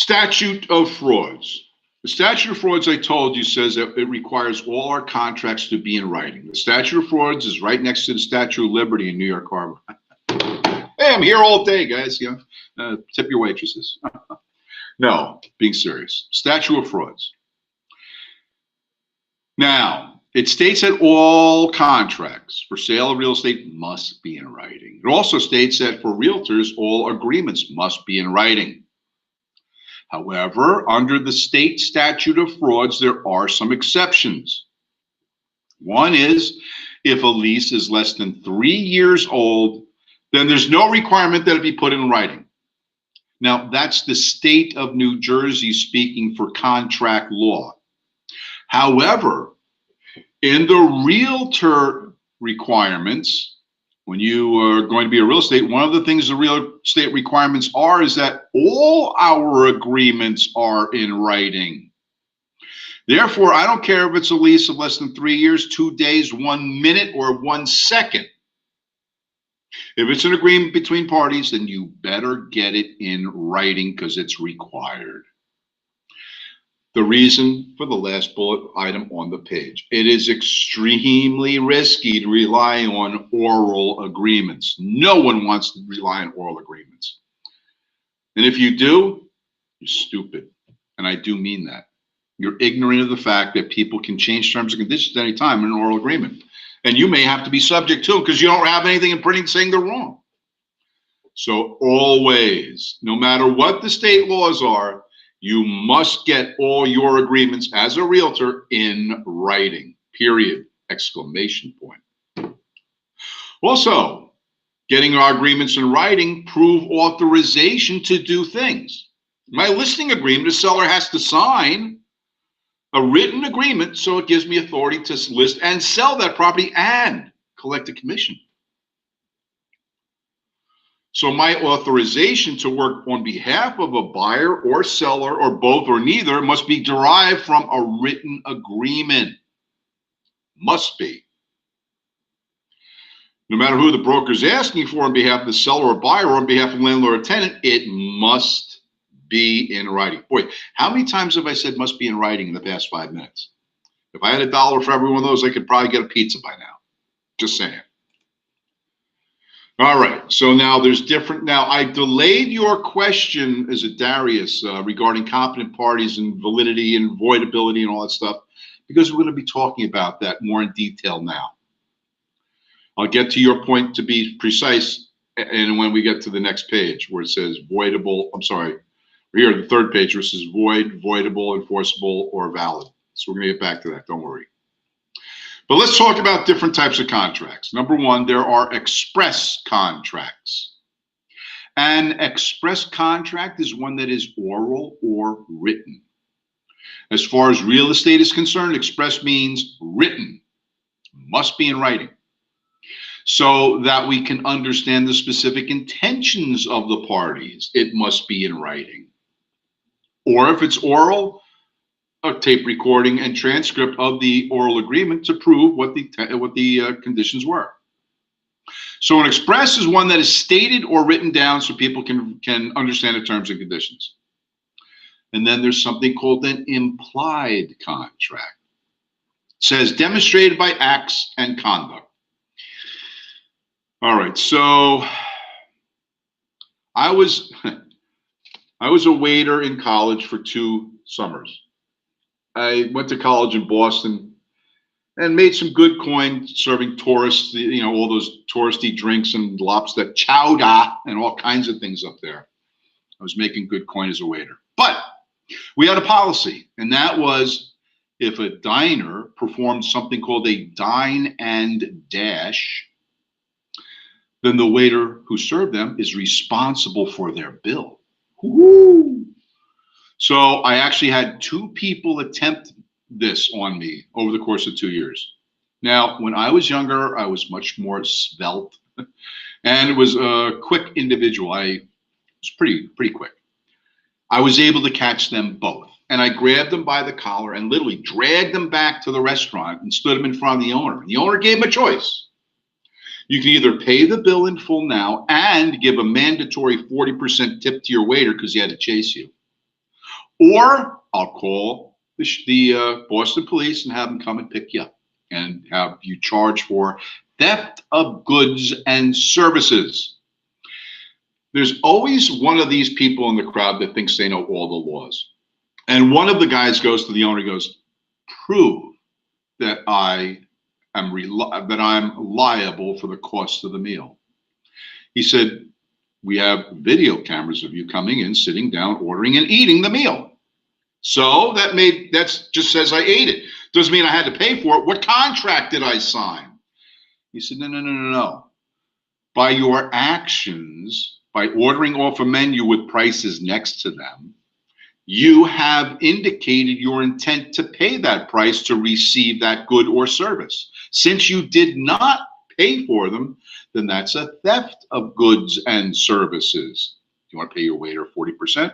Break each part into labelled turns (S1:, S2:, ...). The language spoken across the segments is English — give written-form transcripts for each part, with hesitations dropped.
S1: Statute of frauds. The statute of frauds, I told you, says that it requires all our contracts to be in writing. The statute of frauds is right next to the Statue of Liberty in New York Harbor. Hey, I'm here all day, guys. Tip your waitresses. No, being serious. Statute of frauds. Now, it states that all contracts for sale of real estate must be in writing. It also states that for realtors, all agreements must be in writing. However, under the state statute of frauds, there are some exceptions. One is if a lease is less than 3 years old, then there's no requirement that it be put in writing. Now, that's the state of New Jersey speaking for contract law. However, in the realtor requirements, when you are going to be a real estate, one of the things the real estate requirements are is that all our agreements are in writing. Therefore, I don't care if it's a lease of less than 3 years, 2 days, 1 minute, or 1 second. If it's an agreement between parties, then you better get it in writing because it's required. The reason for the last bullet item on the page. It is extremely risky to rely on oral agreements. No one wants to rely on oral agreements. And if you do, you're stupid. And I do mean that. You're ignorant of the fact that people can change terms and conditions at any time in an oral agreement. And you may have to be subject to them because you don't have anything in printing saying they're wrong. So always, no matter what the state laws are, you must get all your agreements as a realtor in writing, period, exclamation point. Also, getting our agreements in writing prove authorization to do things. My listing agreement, the seller has to sign a written agreement, so it gives me authority to list and sell that property and collect a commission. So my authorization to work on behalf of a buyer or seller or both or neither must be derived from a written agreement. Must be. No matter who the broker is asking for on behalf of the seller or buyer or on behalf of landlord or tenant, it must be in writing. Boy, how many times have I said must be in writing in the past 5 minutes? If I had $1 for every one of those, I could probably get a pizza by now. Just saying. All right, so now there's different. Now, I delayed your question, is it Darius, regarding competent parties and validity and voidability and all that stuff, because we're going to be talking about that more in detail now. I'll get to your point to be precise, and when we get to the next page where it says voidable, I'm sorry, here, the third page, where it says void, voidable, enforceable, or valid. So we're going to get back to that, don't worry. But let's talk about different types of contracts. Number one, there are express contracts. An express contract is one that is oral or written. As far as real estate is concerned, express means written, must be in writing, so that we can understand the specific intentions of the parties. It must be in writing. Or if it's oral, a tape recording and transcript of the oral agreement to prove what the conditions were. So an express is one that is stated or written down so people can understand the terms and conditions. And then there's something called an implied contract. It says demonstrated by acts and conduct. All right, so I was a waiter in college for 2 summers. I went to college in Boston and made some good coin serving tourists, all those touristy drinks and lobster chowder and all kinds of things up there. I was making good coin as a waiter. But we had a policy, and that was if a diner performed something called a dine and dash, then the waiter who served them is responsible for their bill. Woo! So I actually had 2 people attempt this on me over the course of 2 years. Now, when I was younger, I was much more svelte and it was a quick individual. I was pretty quick. I was able to catch them both. And I grabbed them by the collar and literally dragged them back to the restaurant and stood them in front of the owner. The owner gave them a choice. You can either pay the bill in full now and give a mandatory 40% tip to your waiter because he had to chase you. or I'll call the Boston police and have them come and pick you up and have you charged for theft of goods and services. There's always one of these people in the crowd that thinks they know all the laws. And one of the guys goes to the owner, goes, prove that I'm liable for the cost of the meal. He said, we have video cameras of you coming in, sitting down, ordering and eating the meal. So that just says I ate it. Doesn't mean I had to pay for it. What contract did I sign? He said, no. By your actions, by ordering off a menu with prices next to them, you have indicated your intent to pay that price to receive that good or service. Since you did not pay for them, then that's a theft of goods and services. Do you want to pay your waiter 40%?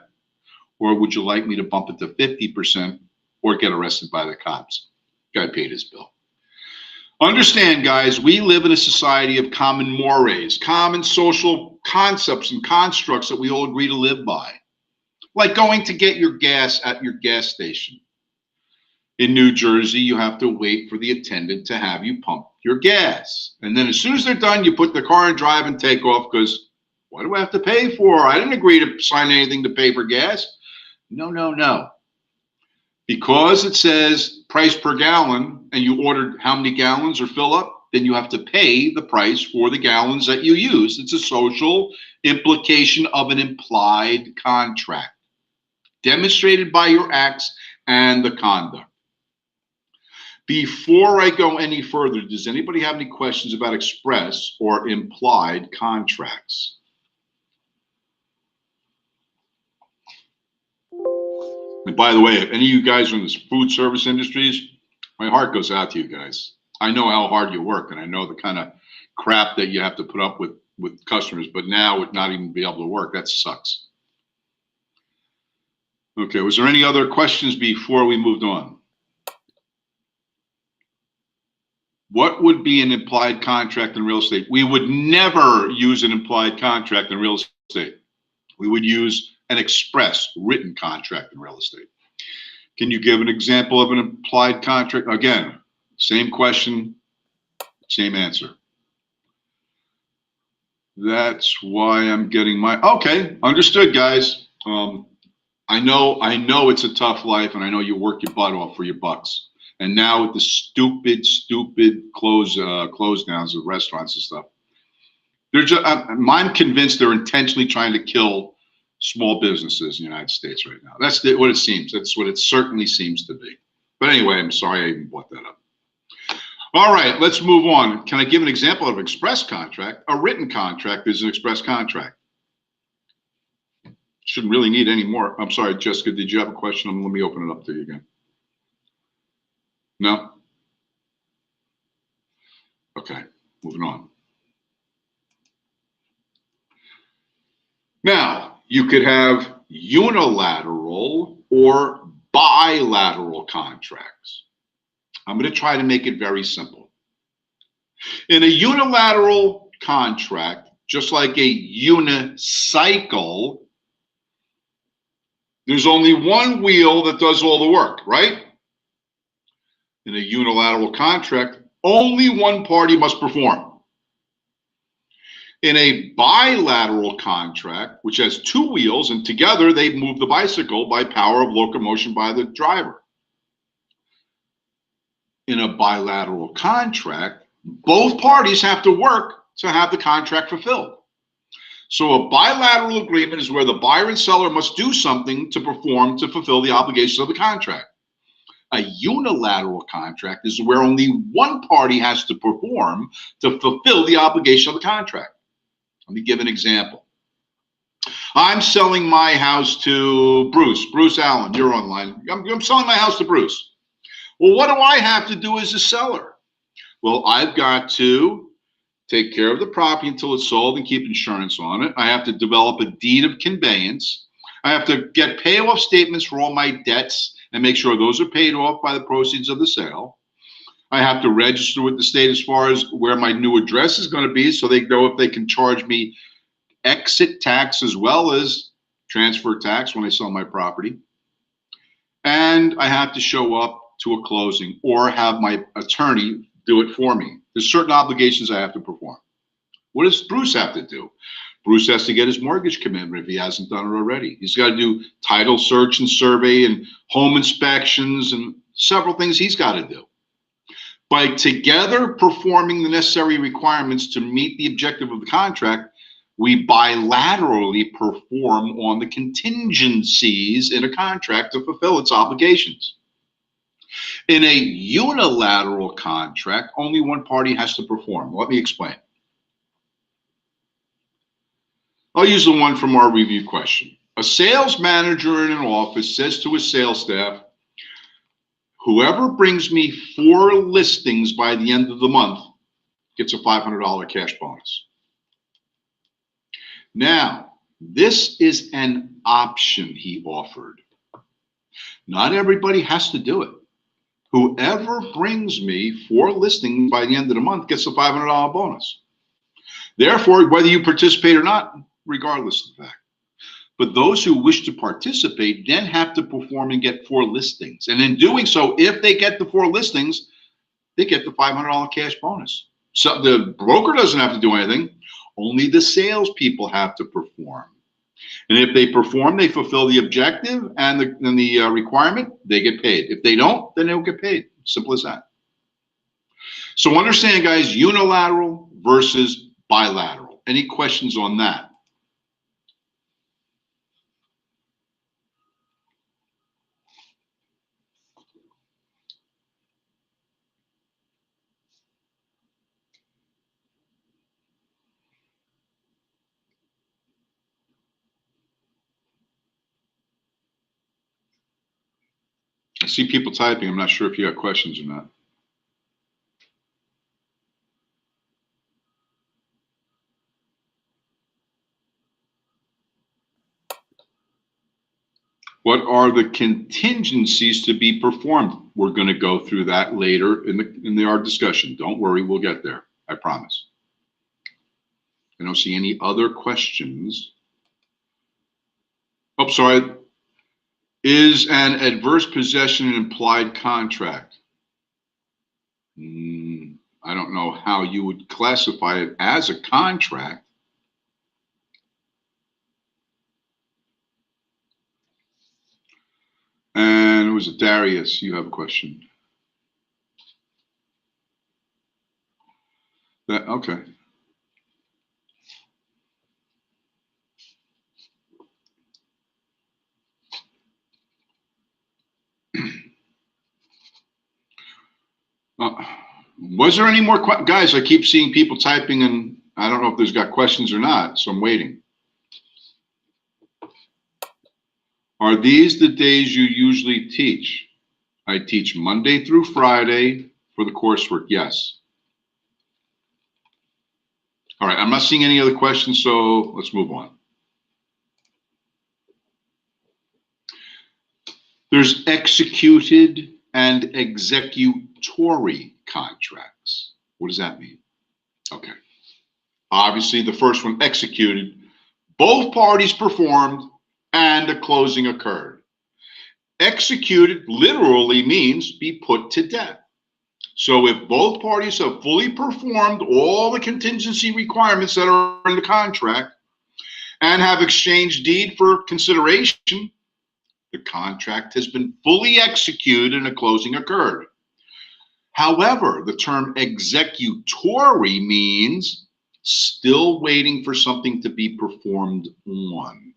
S1: Or would you like me to bump it to 50% or get arrested by the cops? Guy paid his bill. Understand, guys, we live in a society of common mores, common social concepts and constructs that we all agree to live by. Like going to get your gas at your gas station. In New Jersey, you have to wait for the attendant to have you pump your gas. And then as soon as they're done, you put the car in drive and take off because what do I have to pay for? I didn't agree to sign anything to pay for gas. No. Because it says price per gallon and you ordered how many gallons or fill up, then you have to pay the price for the gallons that you use. It's a social implication of an implied contract, demonstrated by your acts and the conduct. Before I go any further, does anybody have any questions about express or implied contracts? And by the way, if any of you guys are in the food service industries, my heart goes out to you guys. I know how hard you work, and I know the kind of crap that you have to put up with customers, but now with not even be able to work, that sucks. Okay, was there any other questions before we moved on? What would be an implied contract in real estate? We would never use an implied contract in real estate. We would use an express written contract in real estate. Can you give an example of an implied contract? Again, same question, same answer. That's why I'm getting my, okay, understood, guys. I know it's a tough life, and I know you work your butt off for your bucks. And now with the stupid close downs of restaurants and stuff, they're just, I'm convinced they're intentionally trying to kill small businesses in the United States right now. That's what it seems. That's what it certainly seems to be. But anyway, I'm sorry I even brought that up. All right, let's move on. Can I give an example of an express contract? A written contract is an express contract. Shouldn't really need any more. I'm sorry, Jessica, did you have a question? Let me open it up to you again. No? Okay, moving on. Now, you could have unilateral or bilateral contracts. I'm going to try to make it very simple. In a unilateral contract, just like a unicycle, there's only one wheel that does all the work, right? In a unilateral contract, only one party must perform. In a bilateral contract, which has two wheels and together they move the bicycle by power of locomotion by the driver. In a bilateral contract, both parties have to work to have the contract fulfilled. So a bilateral agreement is where the buyer and seller must do something to perform to fulfill the obligations of the contract. A unilateral contract is where only one party has to perform to fulfill the obligation of the contract. Let me give an example. I'm selling my house to Bruce Allen, you're online. I'm selling my house to Bruce. Well, what do I have to do as a seller? Well, I've got to take care of the property until it's sold and keep insurance on it. I have to develop a deed of conveyance. I have to get payoff statements for all my debts and make sure those are paid off by the proceeds of the sale. I have to register with the state as far as where my new address is going to be so they know if they can charge me exit tax as well as transfer tax when I sell my property. and I have to show up to a closing or have my attorney do it for me. There's certain obligations I have to perform. What does Bruce have to do? Bruce has to get his mortgage commitment if he hasn't done it already. He's got to do title search and survey and home inspections and several things he's got to do. By together performing the necessary requirements to meet the objective of the contract, we bilaterally perform on the contingencies in a contract to fulfill its obligations. In a unilateral contract, only one party has to perform. Let me explain. I'll use the one from our review question. A sales manager in an office says to his sales staff, whoever brings me 4 listings by the end of the month gets a $500 cash bonus. Now, this is an option he offered. Not everybody has to do it. Whoever brings me 4 listings by the end of the month gets a $500 bonus. Therefore, whether you participate or not, regardless of the fact. But those who wish to participate then have to perform and get 4 listings. And in doing so, if they get the 4 listings, they get the $500 cash bonus. So the broker doesn't have to do anything. Only the salespeople have to perform. And if they perform, they fulfill the objective and the requirement, they get paid. If they don't, then they don't get paid. Simple as that. So understand, guys, unilateral versus bilateral. Any questions on that? I see people typing. I'm not sure if you have questions or not. What are the contingencies to be performed? We're going to go through that later in our discussion. Don't worry, we'll get there. I promise. I don't see any other questions. Oh, sorry. Is an adverse possession an implied contract? I don't know how you would classify it as a contract. And was it Darius? You have a question. Okay. Was there any more guys? I keep seeing people typing, and I don't know if there's got questions or not, so I'm waiting. Are these the days you usually teach? I teach Monday through Friday for the coursework. Yes. All right. I'm not seeing any other questions, so let's move on. There's executed and executory contracts. What does that mean? Okay. Obviously, the first one, executed, both parties performed and a closing occurred. Executed literally means be put to death. So if both parties have fully performed all the contingency requirements that are in the contract and have exchanged deed for consideration, the contract has been fully executed and a closing occurred. However, the term executory means still waiting for something to be performed on.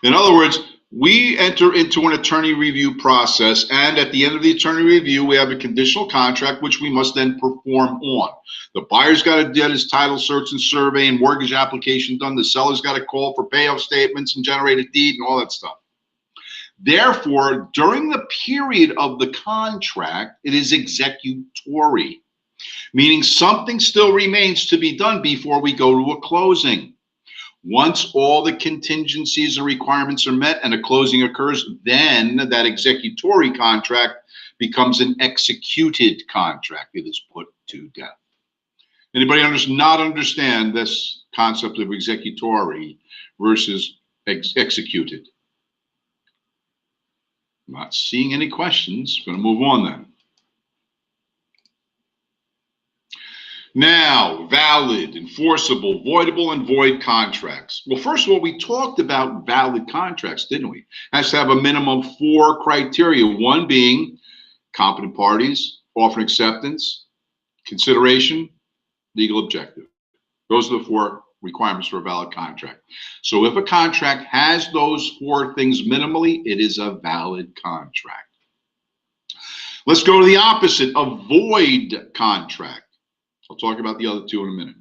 S1: In other words, we enter into an attorney review process, and at the end of the attorney review, we have a conditional contract which we must then perform on. The buyer's got to get his title search and survey and mortgage application done. The seller's got to call for payoff statements and generate a deed and all that stuff. Therefore, during the period of the contract, it is executory, meaning something still remains to be done before we go to a closing. Once all the contingencies and requirements are met and a closing occurs, then that executory contract becomes an executed contract. It is put to death. Anybody not understand this concept of executory versus executed? I'm not seeing any questions. Going to move on then. Now, valid, enforceable, voidable, and void contracts. Well, first of all, we talked about valid contracts, didn't we? Has to have a minimum of 4 criteria. One being competent parties, offer and acceptance, consideration, legal objective. Those are the 4 requirements for a valid contract. So if a contract has those 4 things minimally, it is a valid contract. Let's go to the opposite, a void contract. I'll talk about the other 2 in a minute.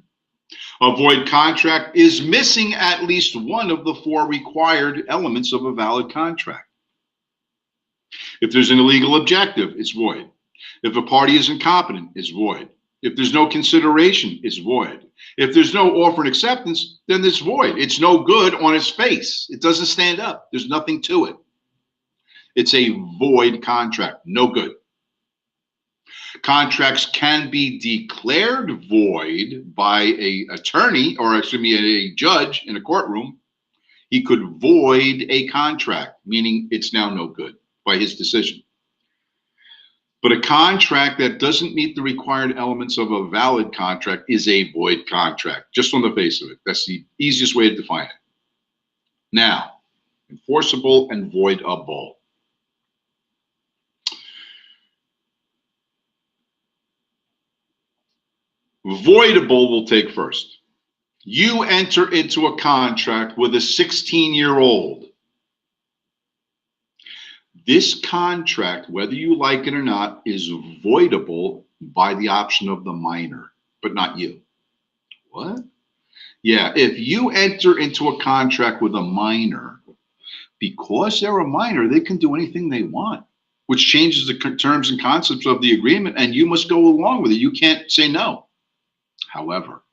S1: A void contract is missing at least one of the 4 required elements of a valid contract. If there's an illegal objective, it's void. If a party is incompetent, it's void. If there's no consideration, it's void. If there's no offer and acceptance, then it's void. It's no good on its face. It doesn't stand up. There's nothing to it. It's a void contract. No good. Contracts can be declared void by an attorney, or excuse me, a judge in a courtroom. He could void a contract, meaning it's now no good by his decision. But a contract that doesn't meet the required elements of a valid contract is a void contract, just on the face of it. That's the easiest way to define it. Now, enforceable and voidable. Voidable will take first. You enter into a contract with a 16-year-old. This contract, whether you like it or not, is voidable by the option of the minor, but not you. What? Yeah, if you enter into a contract with a minor, because they're a minor, they can do anything they want, which changes the terms and concepts of the agreement, and you must go along with it. You can't say no. However,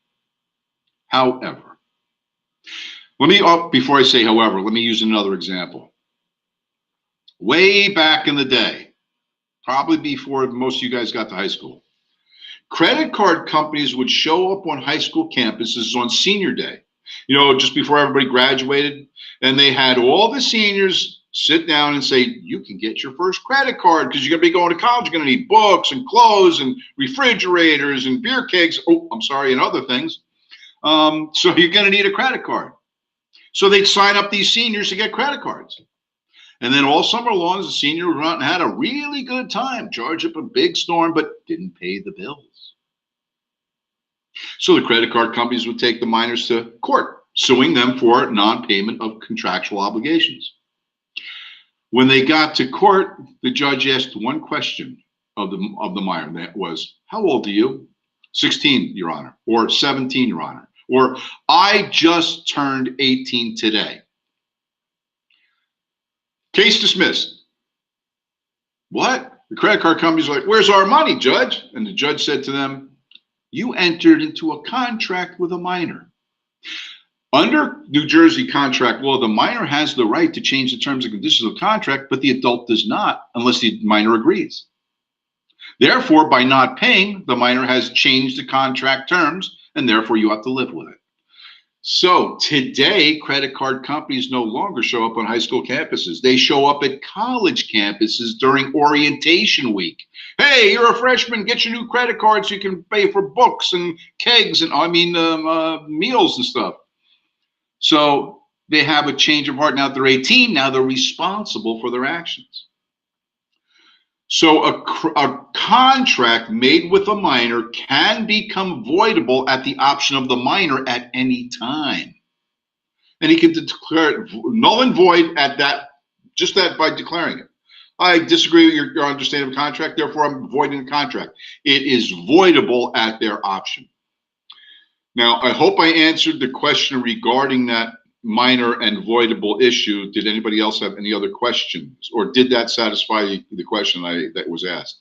S1: before I say however, let me use another example. Way back in the day, probably before most of you guys got to high school, credit card companies would show up on high school campuses on senior day, just before everybody graduated, and they had all the seniors sit down and say, you can get your first credit card because you're going to be going to college. You're going to need books and clothes and refrigerators and beer kegs. And other things. So you're going to need a credit card. So they'd sign up these seniors to get credit cards. And then all summer long, the senior went out and had a really good time, charged up a big storm, but didn't pay the bills. So the credit card companies would take the minors to court, suing them for non-payment of contractual obligations. When they got to court, the judge asked one question of the minor. That was, how old are you? 16, Your Honor, or 17, Your Honor, or I just turned 18 today. Case dismissed. What? The credit card company's like, where's our money, Judge? And the judge said to them, you entered into a contract with a minor. Under New Jersey contract law, the minor has the right to change the terms and conditions of the contract, but the adult does not unless the minor agrees. Therefore, by not paying, the minor has changed the contract terms, and therefore you have to live with it. So today, credit card companies no longer show up on high school campuses. They show up at college campuses during orientation week. Hey, you're a freshman, get your new credit card so you can pay for books and kegs and meals and stuff. So they have a change of heart. Now they're 18. Now they're responsible for their actions. So a contract made with a minor can become voidable at the option of the minor at any time. And he can declare it null and void at that, just that by declaring it. I disagree with your understanding of contract, therefore I'm voiding the contract. It is voidable at their option. Now, I hope I answered the question regarding that minor and voidable issue. Did anybody else have any other questions, or did that satisfy the question that was asked?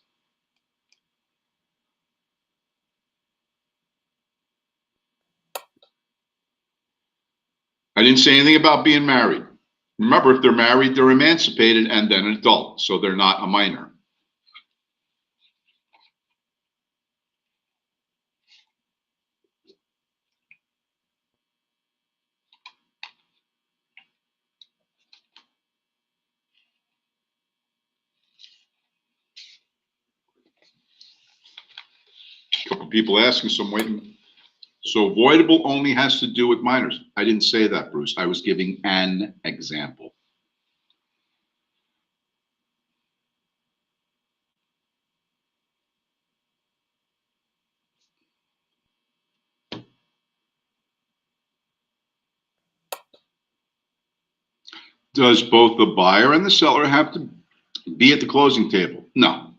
S1: I didn't say anything about being married. Remember, if they're married, they're emancipated and then an adult, so they're not a minor. People asking some way. So voidable only has to do with minors. I didn't say that, Bruce. I was giving an example. Does both the buyer and the seller have to be at the closing table? No.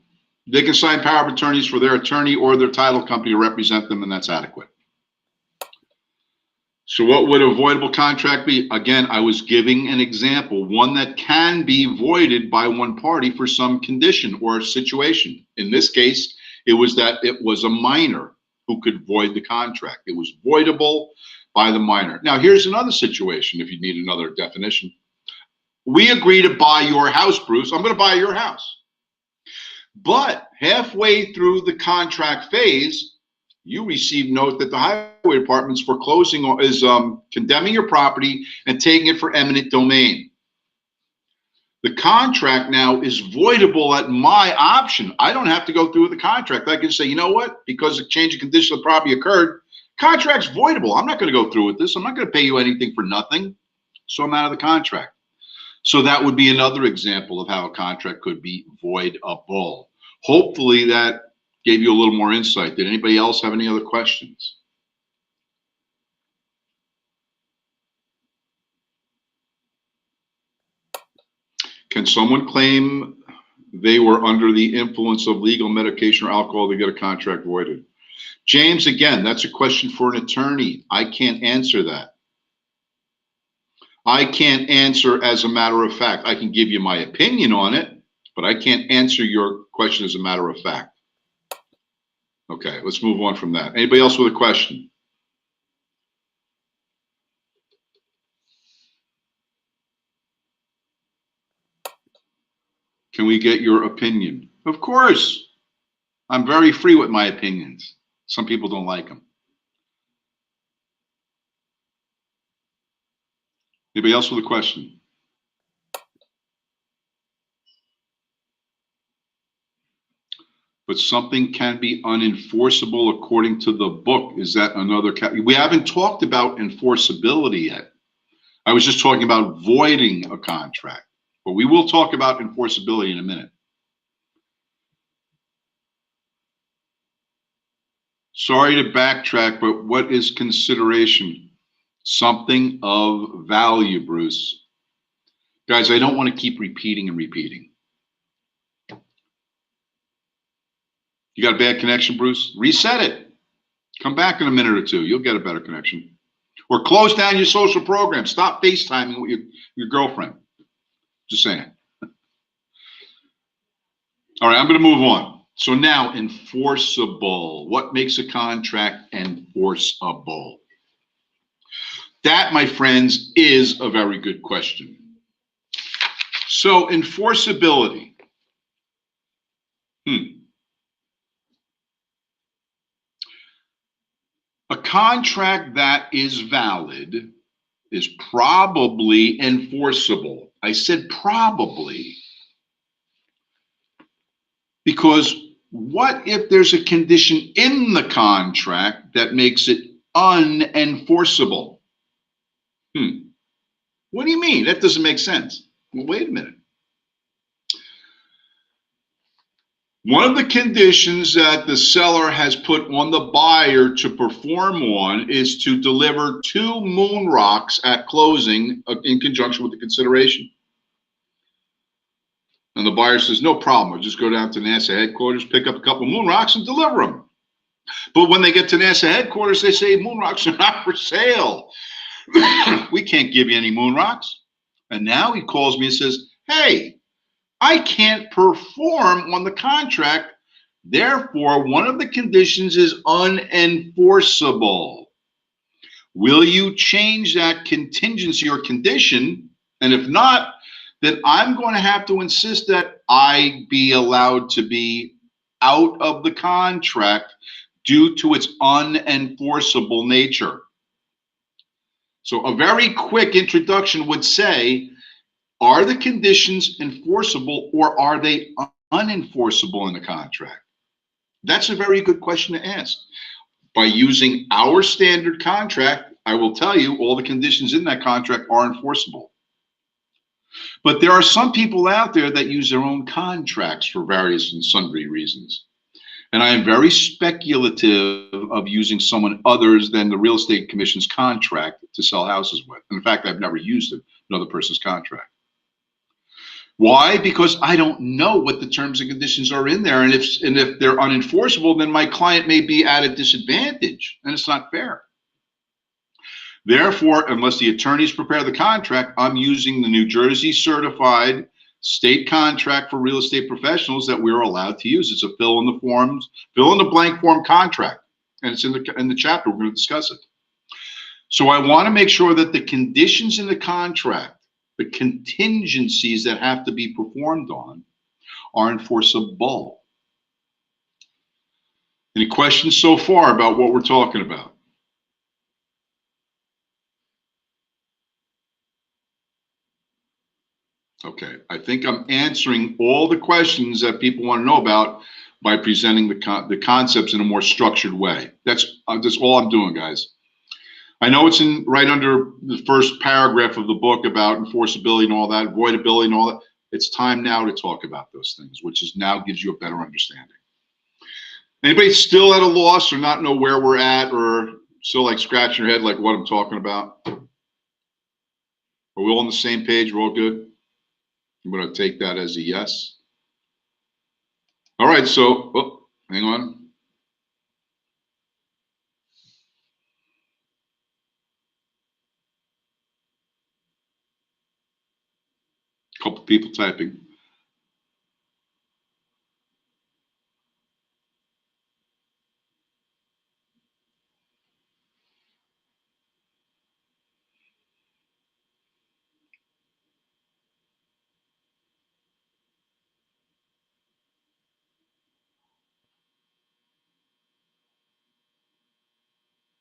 S1: They can sign power of attorneys for their attorney or their title company to represent them, and that's adequate. So what would a voidable contract be? Again, I was giving an example, one that can be voided by one party for some condition or situation. In this case, it was that it was a minor who could void the contract. It was voidable by the minor. Now, here's another situation if you need another definition. We agree to buy your house, Bruce. I'm going to buy your house. But halfway through the contract phase, you receive note that the highway department's foreclosing or is condemning your property and taking it for eminent domain. The contract now is voidable at my option. I don't have to go through with the contract. I can say, you know what? Because a change of condition of the property occurred, contract's voidable. I'm not going to go through with this. I'm not going to pay you anything for nothing. So I'm out of the contract. So that would be another example of how a contract could be voidable. Hopefully that gave you a little more insight. Did anybody else have any other questions? Can someone claim they were under the influence of legal medication or alcohol to get a contract voided? James, again, that's a question for an attorney. I can't answer that. I can't answer as a matter of fact. I can give you my opinion on it, but I can't answer your question as a matter of fact. Okay, let's move on from that. Anybody else with a question? Can we get your opinion? Of course. I'm very free with my opinions. Some people don't like them. Anybody else with a question? But something can be unenforceable according to the book. Is that another category? We haven't talked about enforceability yet. I was just talking about voiding a contract, but we will talk about enforceability in a minute. Sorry to backtrack, but what is consideration? Something of value, Bruce. Guys, I don't want to keep repeating and repeating. You got a bad connection, Bruce? Reset it. Come back in a minute or two. You'll get a better connection. Or close down your social program. Stop FaceTiming with your girlfriend. Just saying. All right, I'm going to move on. So now, enforceable. What makes a contract enforceable? That, my friends, is a very good question. So, enforceability. A contract that is valid is probably enforceable. I said probably. Because what if there's a condition in the contract that makes it unenforceable? What do you mean? That doesn't make sense. Well, wait a minute. One of the conditions that the seller has put on the buyer to perform on is to deliver 2 moon rocks at closing in conjunction with the consideration. And the buyer says, no problem. I'll just go down to NASA headquarters, pick up a couple moon rocks and deliver them. But when they get to NASA headquarters, they say moon rocks are not for sale. We can't give you any moon rocks. And now he calls me and says, hey, I can't perform on the contract. Therefore, one of the conditions is unenforceable. Will you change that contingency or condition? And if not, then I'm going to have to insist that I be allowed to be out of the contract due to its unenforceable nature. So a very quick introduction would say, are the conditions enforceable or are they unenforceable in the contract? That's a very good question to ask. By using our standard contract, I will tell you all the conditions in that contract are enforceable. But there are some people out there that use their own contracts for various and sundry reasons. And I am very speculative of using someone others than the real estate commission's contract to sell houses with. In fact, I've never used another person's contract. Why? Because I don't know what the terms and conditions are in there. And if they're unenforceable, then my client may be at a disadvantage, and it's not fair. Therefore, unless the attorneys prepare the contract, I'm using the New Jersey certified state contract for real estate professionals that we're allowed to use. It's a fill in the blank form contract, and it's in the chapter. We're going to discuss it. So I want to make sure that the conditions in the contract, the contingencies that have to be performed on, are enforceable. Any questions so far about what we're talking about? Okay, I think I'm answering all the questions that people want to know about by presenting the concepts in a more structured way. That's all I'm doing, guys. I know it's right under the first paragraph of the book about enforceability and all that, voidability and all that. It's time now to talk about those things, which is now gives you a better understanding. Anybody still at a loss or not know where we're at, or still like scratching your head like what I'm talking about? Are we all on the same page? We're all good? I'm going to take that as a yes. All right, so, hang on. A couple people typing.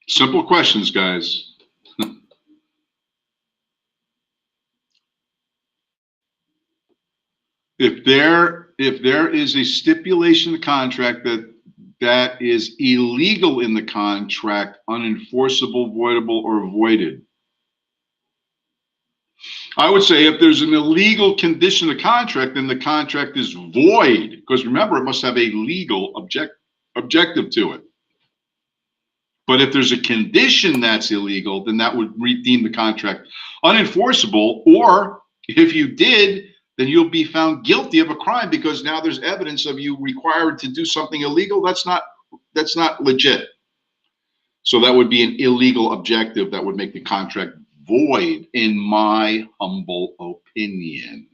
S1: Simple questions, guys. If there is a stipulation in the contract that is illegal in the contract, unenforceable, voidable, or voided, I would say if there's an illegal condition in the contract, then the contract is void, because remember, it must have a legal objective to it. But if there's a condition that's illegal, then that would deem the contract unenforceable, or if you did, then you'll be found guilty of a crime because now there's evidence of you required to do something illegal. That's not legit. So that would be an illegal objective that would make the contract void, in my humble opinion.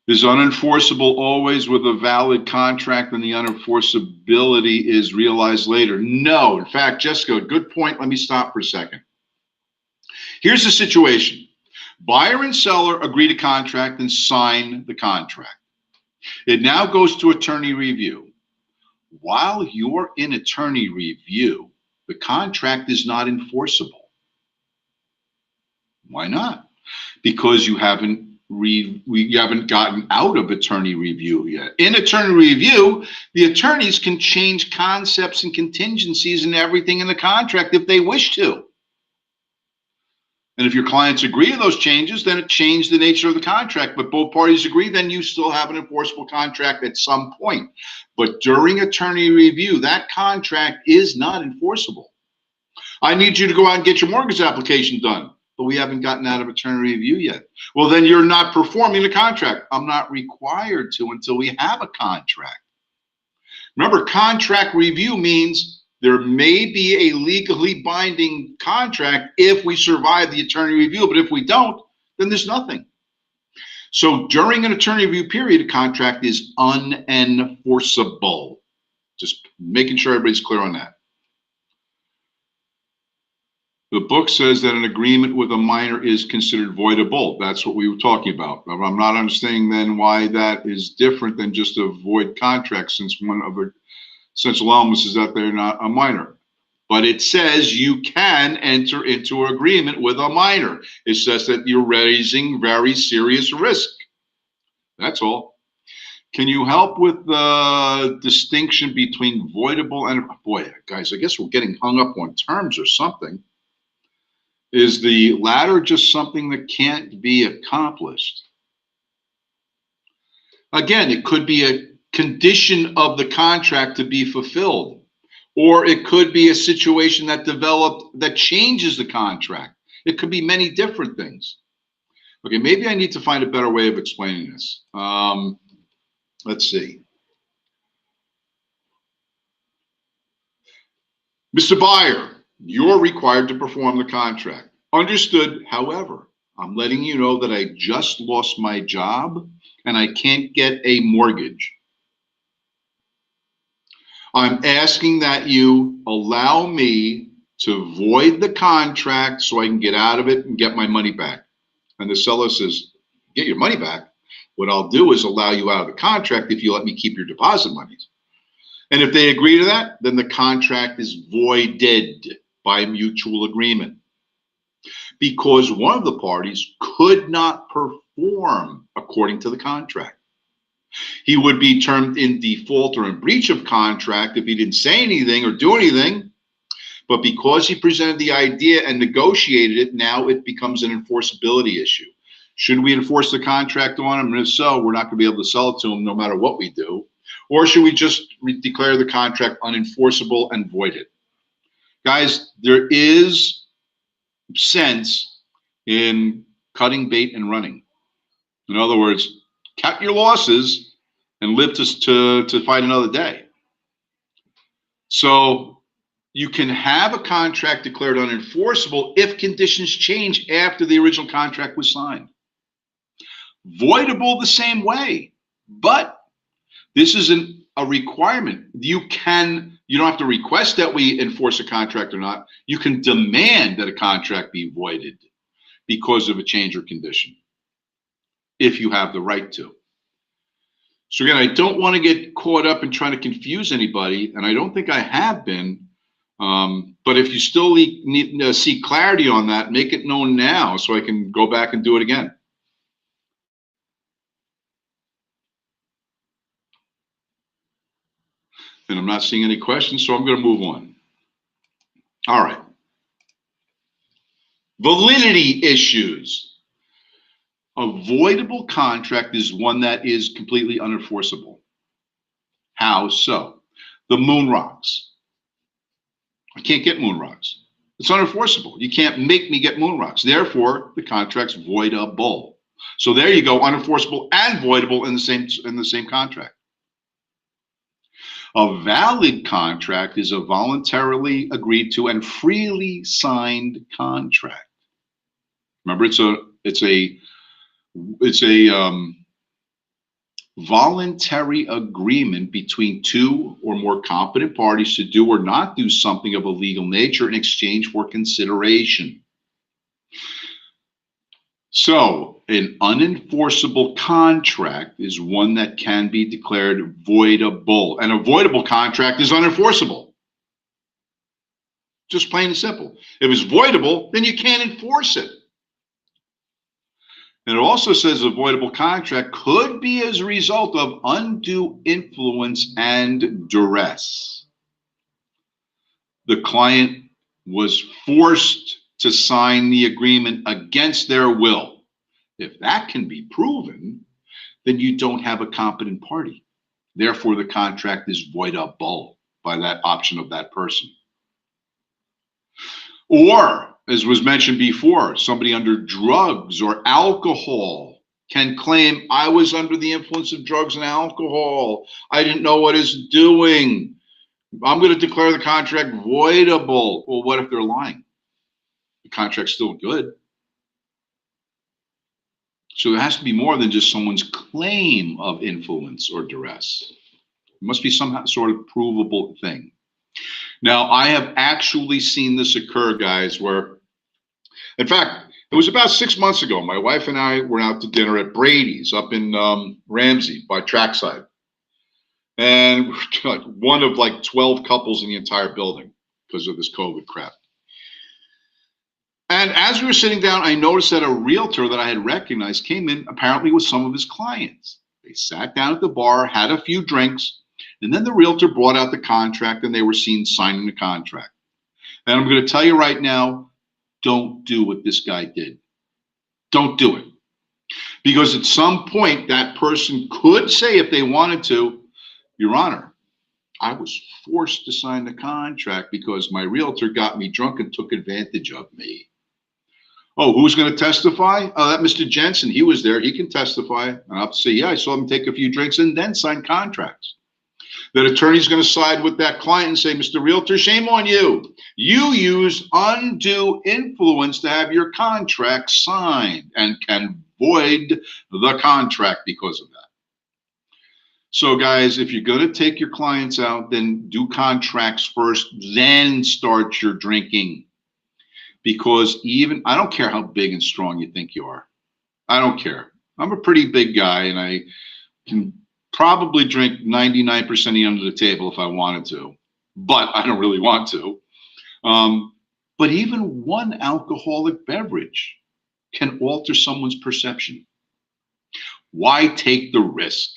S1: Is unenforceable always with a valid contract and the unenforceability is realized later? No. In fact, Jessica, good point. Let me stop for a second. Here's the situation. Buyer and seller agree to contract and sign the contract. It now goes to attorney review. While you're in attorney review, the contract is not enforceable. Why not? Because you haven't gotten out of attorney review yet. In attorney review, the attorneys can change concepts and contingencies and everything in the contract if they wish to. And if your clients agree to those changes, then it changed the nature of the contract. But both parties agree, then you still have an enforceable contract at some point. But during attorney review, that contract is not enforceable. I need you to go out and get your mortgage application done, but we haven't gotten out of attorney review yet. Well, then you're not performing the contract. I'm not required to until we have a contract. Remember, contract review means there may be a legally binding contract if we survive the attorney review, but if we don't, then there's nothing. So during an attorney review period, a contract is unenforceable. Just making sure everybody's clear on that. The book says that an agreement with a minor is considered voidable. That's what we were talking about. I'm not understanding then why that is different than just a void contract, since one of the essential elements is that they're not a minor. But it says you can enter into an agreement with a minor. It says that you're raising very serious risk. That's all. Can you help with the distinction between voidable and, boy, guys, I guess we're getting hung up on terms or something. Is the latter just something that can't be accomplished? Again, it could be a condition of the contract to be fulfilled, or it could be a situation that developed that changes the contract. It could be many different things. Okay, maybe I need to find a better way of explaining this. Let's see. Mr. Buyer, you're required to perform the contract. Understood. However, I'm letting you know that I just lost my job and I can't get a mortgage. I'm asking that you allow me to void the contract so I can get out of it and get my money back. And the seller says, get your money back. What I'll do is allow you out of the contract if you let me keep your deposit monies. And if they agree to that, then the contract is voided by mutual agreement, because one of the parties could not perform according to the contract. He would be termed in default or in breach of contract if he didn't say anything or do anything. But because he presented the idea and negotiated it, now it becomes an enforceability issue. Should we enforce the contract on him? And if so, we're not going to be able to sell it to him no matter what we do. Or should we just declare the contract unenforceable and void it? Guys, there is sense in cutting bait and running. In other words, cut your losses and live to fight another day. So you can have a contract declared unenforceable if conditions change after the original contract was signed. Voidable the same way, but this isn't a requirement. You don't have to request that we enforce a contract or not. You can demand that a contract be voided because of a change or condition, if you have the right to. So again, I don't want to get caught up in trying to confuse anybody, and I don't think I have been. But if you still need to see clarity on that, make it known now so I can go back and do it again. And I'm not seeing any questions, so I'm going to move on. All right. Validity issues. A voidable contract is one that is completely unenforceable. How so? The moon rocks. I can't get moon rocks. It's unenforceable. You can't make me get moon rocks. Therefore, the contract's voidable. So there you go, unenforceable and voidable in the same contract. A valid contract is a voluntarily agreed to and freely signed contract. Remember, it's a voluntary agreement between two or more competent parties to do or not do something of a legal nature in exchange for consideration. So an unenforceable contract is one that can be declared voidable. An avoidable contract is unenforceable. Just plain and simple. If it's voidable, then you can't enforce it. And it also says a voidable contract could be as a result of undue influence and duress. The client was forced to sign the agreement against their will. If that can be proven, then you don't have a competent party. Therefore, the contract is voidable by that option of that person. Or, as was mentioned before, somebody under drugs or alcohol can claim, I was under the influence of drugs and alcohol. I didn't know what I was doing. I'm going to declare the contract voidable. Well, what if they're lying? The contract's still good. So there has to be more than just someone's claim of influence or duress. It must be some sort of provable thing. Now, I have actually seen this occur, guys, where, in fact, it was about 6 months ago. My wife and I were out to dinner at Brady's up in Ramsey by Trackside. And we're like one of like 12 couples in the entire building because of this COVID crap. And as we were sitting down, I noticed that a realtor that I had recognized came in apparently with some of his clients. They sat down at the bar, had a few drinks, and then the realtor brought out the contract and they were seen signing the contract. And I'm going to tell you right now, don't do what this guy did. Don't do it. Because at some point, that person could say, if they wanted to, Your Honor, I was forced to sign the contract because my realtor got me drunk and took advantage of me. Oh, who's going to testify? Oh, that Mr. Jensen, he was there. He can testify. And I'll say, yeah, I saw him take a few drinks and then sign contracts. That attorney's going to side with that client and say, Mr. Realtor, shame on you. You use undue influence to have your contract signed and can void the contract because of that. So guys, if you're going to take your clients out, then do contracts first, then start your drinking. Because I don't care how big and strong you think you are. I don't care. I'm a pretty big guy and I can probably drink 99% of you under the table if I wanted to, but I don't really want to. But even one alcoholic beverage can alter someone's perception. Why take the risk?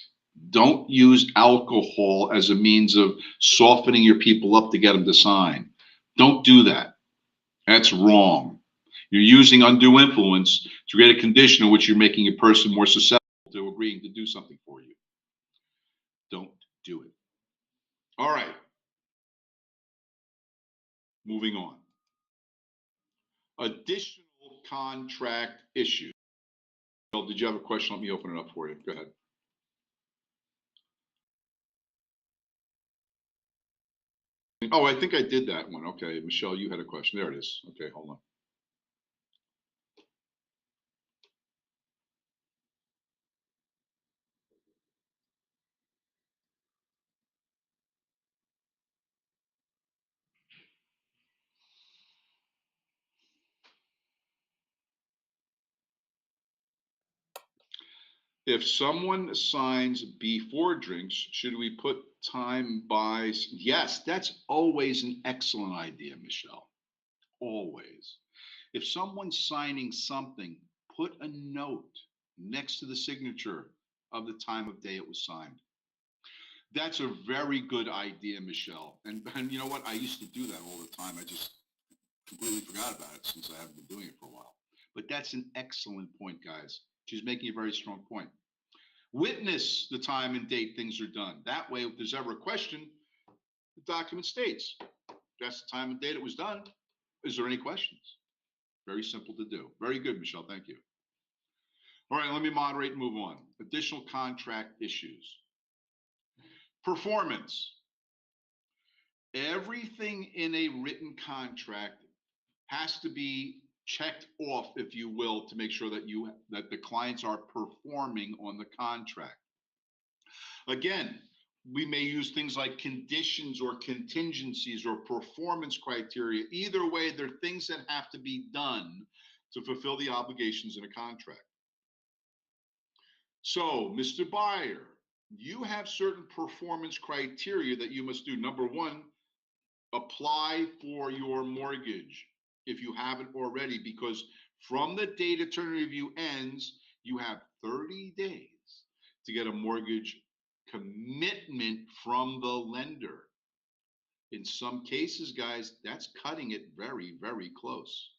S1: Don't use alcohol as a means of softening your people up to get them to sign. Don't do that. That's wrong. You're using undue influence to create a condition in which you're making a person more susceptible to agreeing to do something for you. Don't do it. All right. Moving on. Additional contract issues. Well, did you have a question? Let me open it up for you. Go ahead. Oh, I think I did that one. Okay, Michelle, you had a question. There it is. Okay, hold on. If someone signs before drinks, should we put time by? Yes, that's always an excellent idea, Michelle. Always. If someone's signing something, put a note next to the signature of the time of day it was signed. That's a very good idea, Michelle. And you know what? I used to do that all the time. I just completely forgot about it since I haven't been doing it for a while. But that's an excellent point, guys. She's making a very strong point. Witness the time and date things are done. That way, if there's ever a question, the document states, that's the time and date it was done. Is there any questions? Very simple to do. Very good, Michelle. Thank you. All right, let me moderate and move on. Additional contract issues. Performance. Everything in a written contract has to be checked off, if you will, to make sure that the clients are performing on the contract. Again, we may use things like conditions or contingencies or performance criteria. Either way, they're things that have to be done to fulfill the obligations in a contract. So, Mr. Buyer, you have certain performance criteria that you must do. Number one, apply for your mortgage if you haven't already, because from the date attorney review ends, you have 30 days to get a mortgage commitment from the lender. In some cases, guys, that's cutting it very, very close.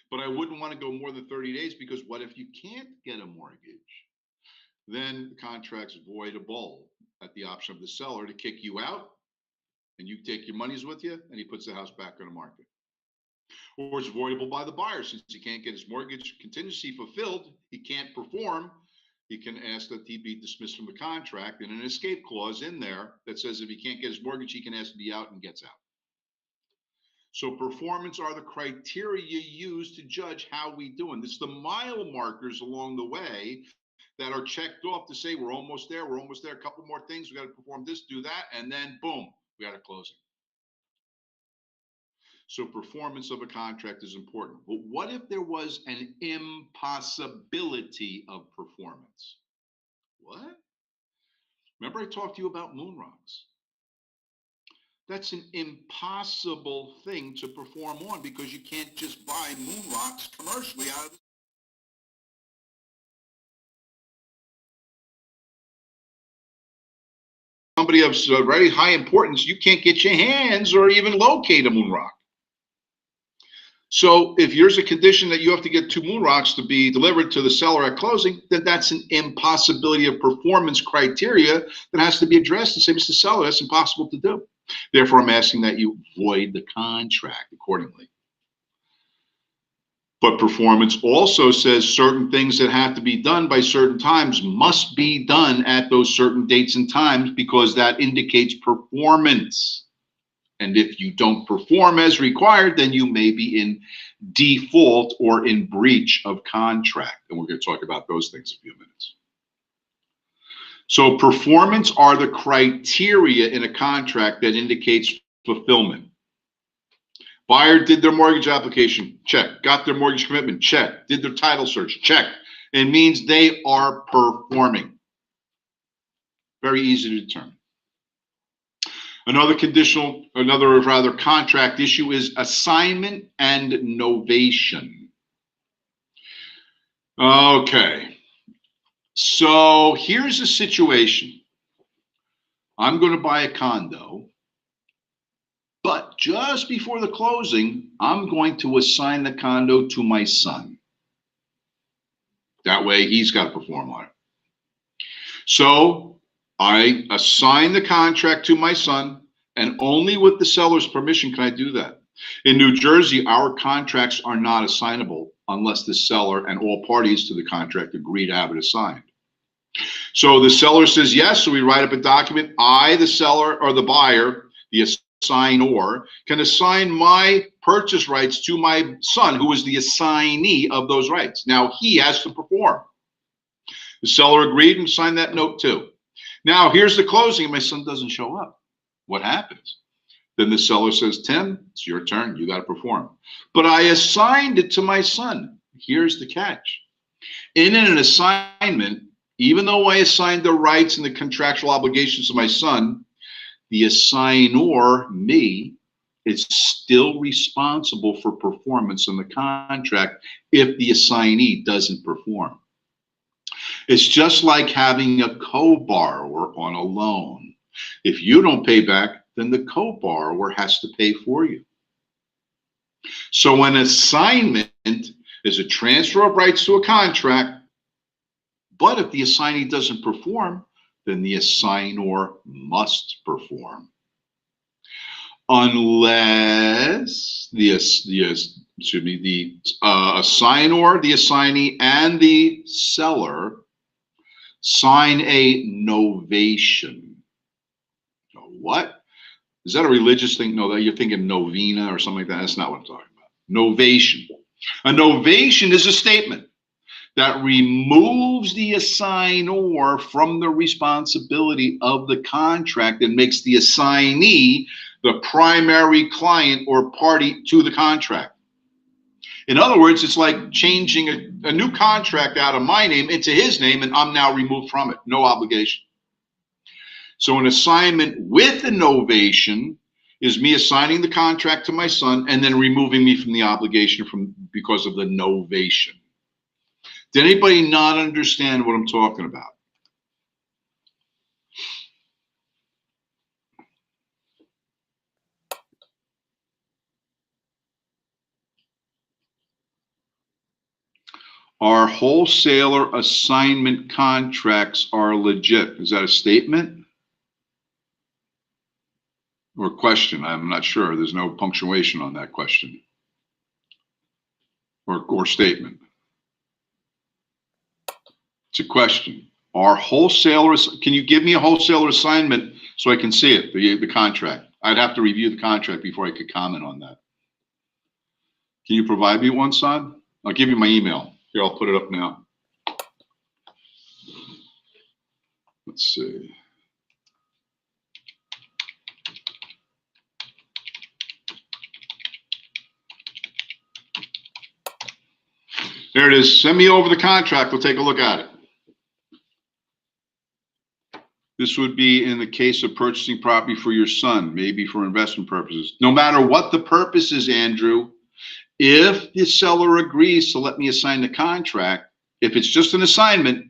S1: But I wouldn't want to go more than 30 days because what if you can't get a mortgage? Then the contract's voidable at the option of the seller to kick you out, and you take your monies with you, and he puts the house back on the market. Or it's voidable by the buyer since he can't get his mortgage contingency fulfilled, he can't perform. He can ask that he be dismissed from the contract, and an escape clause in there that says if he can't get his mortgage, he can ask to be out and gets out. So performance are the criteria you use to judge how we doing. It's the mile markers along the way that are checked off to say we're almost there, a couple more things, we got to perform this, do that, and then boom, we got a closing. So performance of a contract is important. But what if there was an impossibility of performance? What? Remember I talked to you about moon rocks? That's an impossible thing to perform on because you can't just buy moon rocks commercially out of the somebody of very high importance, you can't get your hands or even locate a moon rock. So if there's a condition that you have to get 2 moon rocks to be delivered to the seller at closing, then that's an impossibility of performance criteria that has to be addressed and say, Mr. Seller, that's impossible to do. Therefore, I'm asking that you void the contract accordingly. But performance also says certain things that have to be done by certain times must be done at those certain dates and times, because that indicates performance. And if you don't perform as required, then you may be in default or in breach of contract. And we're going to talk about those things in a few minutes. So performance are the criteria in a contract that indicates fulfillment. Buyer did their mortgage application, check. Got their mortgage commitment, check. Did their title search, check. It means they are performing. Very easy to determine. Another contract issue is assignment and novation. Okay, so here's a situation. I'm going to buy a condo, but just before the closing, I'm going to assign the condo to my son. That way he's got to perform on it. So I assign the contract to my son, and only with the seller's permission can I do that. In New Jersey, our contracts are not assignable unless the seller and all parties to the contract agree to have it assigned. So the seller says yes, so we write up a document. I, the seller or the buyer, the assignor, can assign my purchase rights to my son, who is the assignee of those rights. Now he has to perform. The seller agreed and signed that note too. Now here's the closing and my son doesn't show up. What happens? Then the seller says, Tim, it's your turn. You got to perform. But I assigned it to my son. Here's the catch. In an assignment, even though I assigned the rights and the contractual obligations to my son, the assignor, me, is still responsible for performance in the contract if the assignee doesn't perform. It's just like having a co-borrower on a loan. If you don't pay back, then the co-borrower has to pay for you. So an assignment is a transfer of rights to a contract, but if the assignee doesn't perform, then the assignor must perform. Unless the assignor, the assignee, and the seller sign a novation. What? Is that a religious thing? No, that you're thinking novena or something like that. That's not what I'm talking about. Novation. A novation is a statement that removes the assignor from the responsibility of the contract and makes the assignee the primary client or party to the contract. In other words, it's like changing a new contract out of my name into his name, and I'm now removed from it. No obligation. So an assignment with a novation is me assigning the contract to my son and then removing me from the obligation because of the novation. Did anybody not understand what I'm talking about? Our wholesaler assignment contracts are legit. Is that a statement? Or question? I'm not sure. There's no punctuation on that question or statement. It's a question. Our wholesalers, can you give me a wholesaler assignment so I can see it, the contract? I'd have to review the contract before I could comment on that. Can you provide me one, son? I'll give you my email. Here, I'll put it up now. Let's see. There it is. Send me over the contract. We'll take a look at it. This would be in the case of purchasing property for your son, maybe for investment purposes. No matter what the purpose is, Andrew, if the seller agrees to let me assign the contract, if it's just an assignment,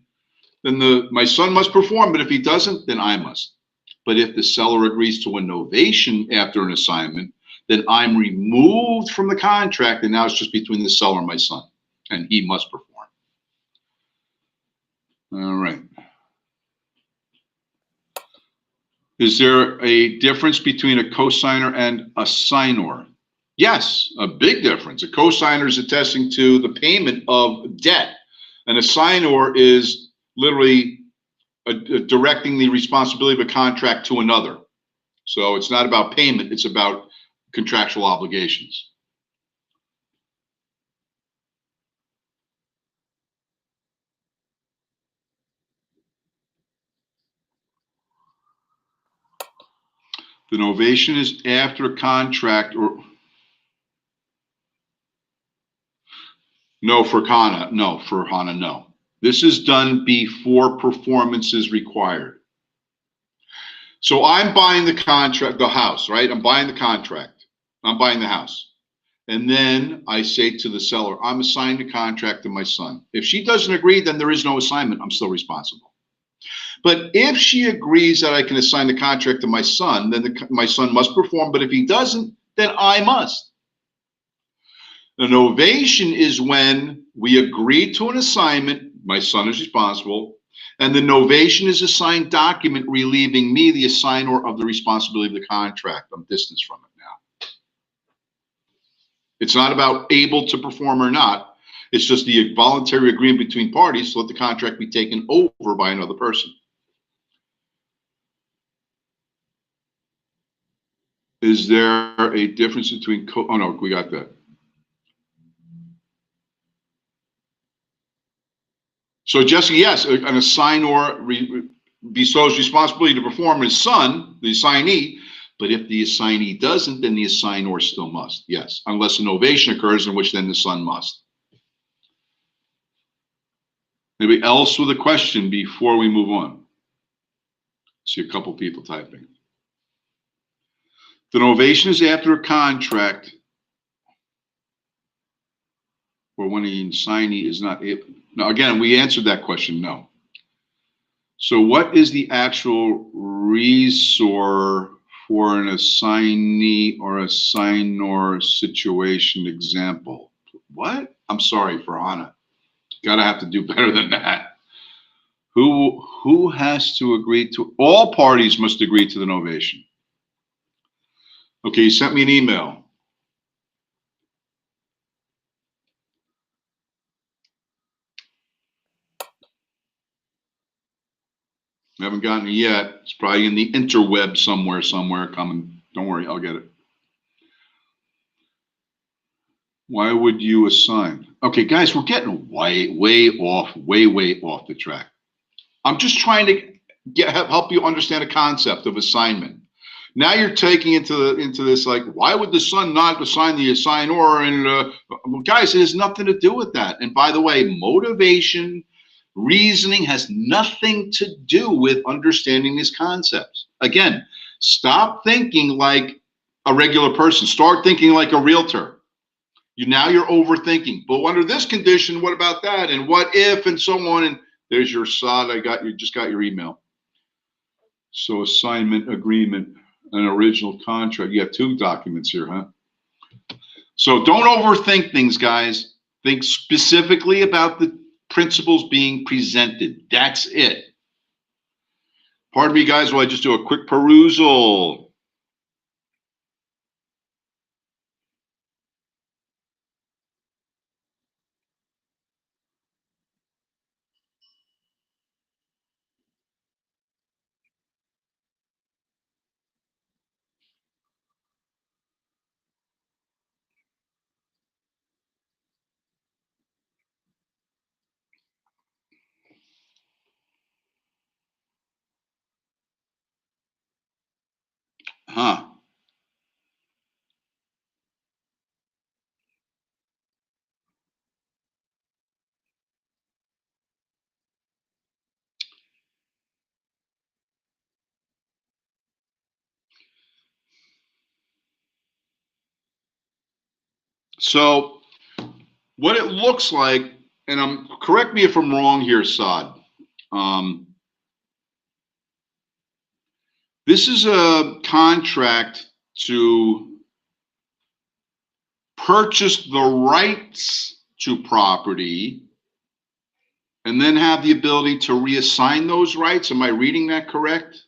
S1: then my son must perform, but if he doesn't, then I must. But if the seller agrees to a novation after an assignment, then I'm removed from the contract, and now it's just between the seller and my son, and he must perform. All right. Is there a difference between a cosigner and a signor? Yes, a big difference. A cosigner is attesting to the payment of debt, and a signor is literally directing the responsibility of a contract to another. So it's not about payment, it's about contractual obligations. The novation is after a contract, or no, for HANA, no, for HANA, no. This is done before performance is required. So I'm buying the contract, the house, right? I'm buying the contract. I'm buying the house. And then I say to the seller, I'm assigning the contract to my son. If she doesn't agree, then there is no assignment. I'm still responsible. But if she agrees that I can assign the contract to my son, then my son must perform. But if he doesn't, then I must. The novation is when we agree to an assignment, my son is responsible, and the novation is a signed document relieving me, the assigner, of the responsibility of the contract. I'm distanced from it now. It's not about able to perform or not. It's just the voluntary agreement between parties to let the contract be taken over by another person. Is there a difference between oh no, we got that. So Jesse, yes, an assignor bestows responsibility to perform his son, the assignee, but if the assignee doesn't, then the assignor still must, yes, unless a novation occurs, in which then the son must. Anybody else with a question before we move on? See a couple people typing. The novation is after a contract, or when the assignee is not able. Now, again, we answered that question, no. So what is the actual resort for an assignee or assignor situation example? What? I'm sorry, for HANA. Gotta have to do better than that. Who has to agree to? All parties must agree to the novation. Okay, you sent me an email. I haven't gotten it yet. It's probably in the interweb somewhere coming. Don't worry, I'll get it. Why would you assign? Okay, guys, we're getting way off the track. I'm just trying to help you understand the concept of assignment. Now you're taking into this, like, why would the son not assign the assignor? And guys, it has nothing to do with that. And by the way, motivation, reasoning has nothing to do with understanding these concepts. Again, stop thinking like a regular person. Start thinking like a realtor. Now you're overthinking. But under this condition, what about that? And what if, and so on. And there's your sod. Just got your email. So assignment, agreement, an original contract. You have two documents here, huh? So don't overthink things, guys. Think specifically about the principles being presented. That's it. Pardon me, guys, while I just do a quick perusal. Huh. So what it looks like, and correct me if I'm wrong here, Saad. This is a contract to purchase the rights to property and then have the ability to reassign those rights. Am I reading that correct?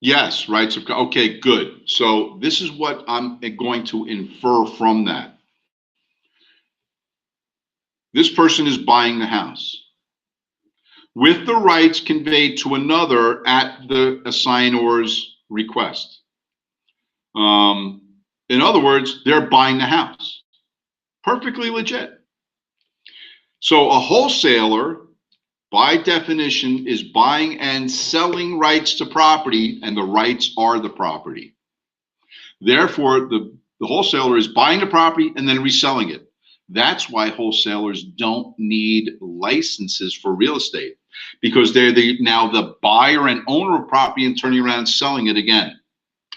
S1: Yes, rights of, okay, good. So this is what I'm going to infer from that. This person is buying the house with the rights conveyed to another at the assignor's request. In other words, they're buying the house. Perfectly legit. So a wholesaler, by definition, is buying and selling rights to property, and the rights are the property. Therefore, the wholesaler is buying the property and then reselling it. That's why wholesalers don't need licenses for real estate, because they're now the buyer and owner of property and turning around and selling it again,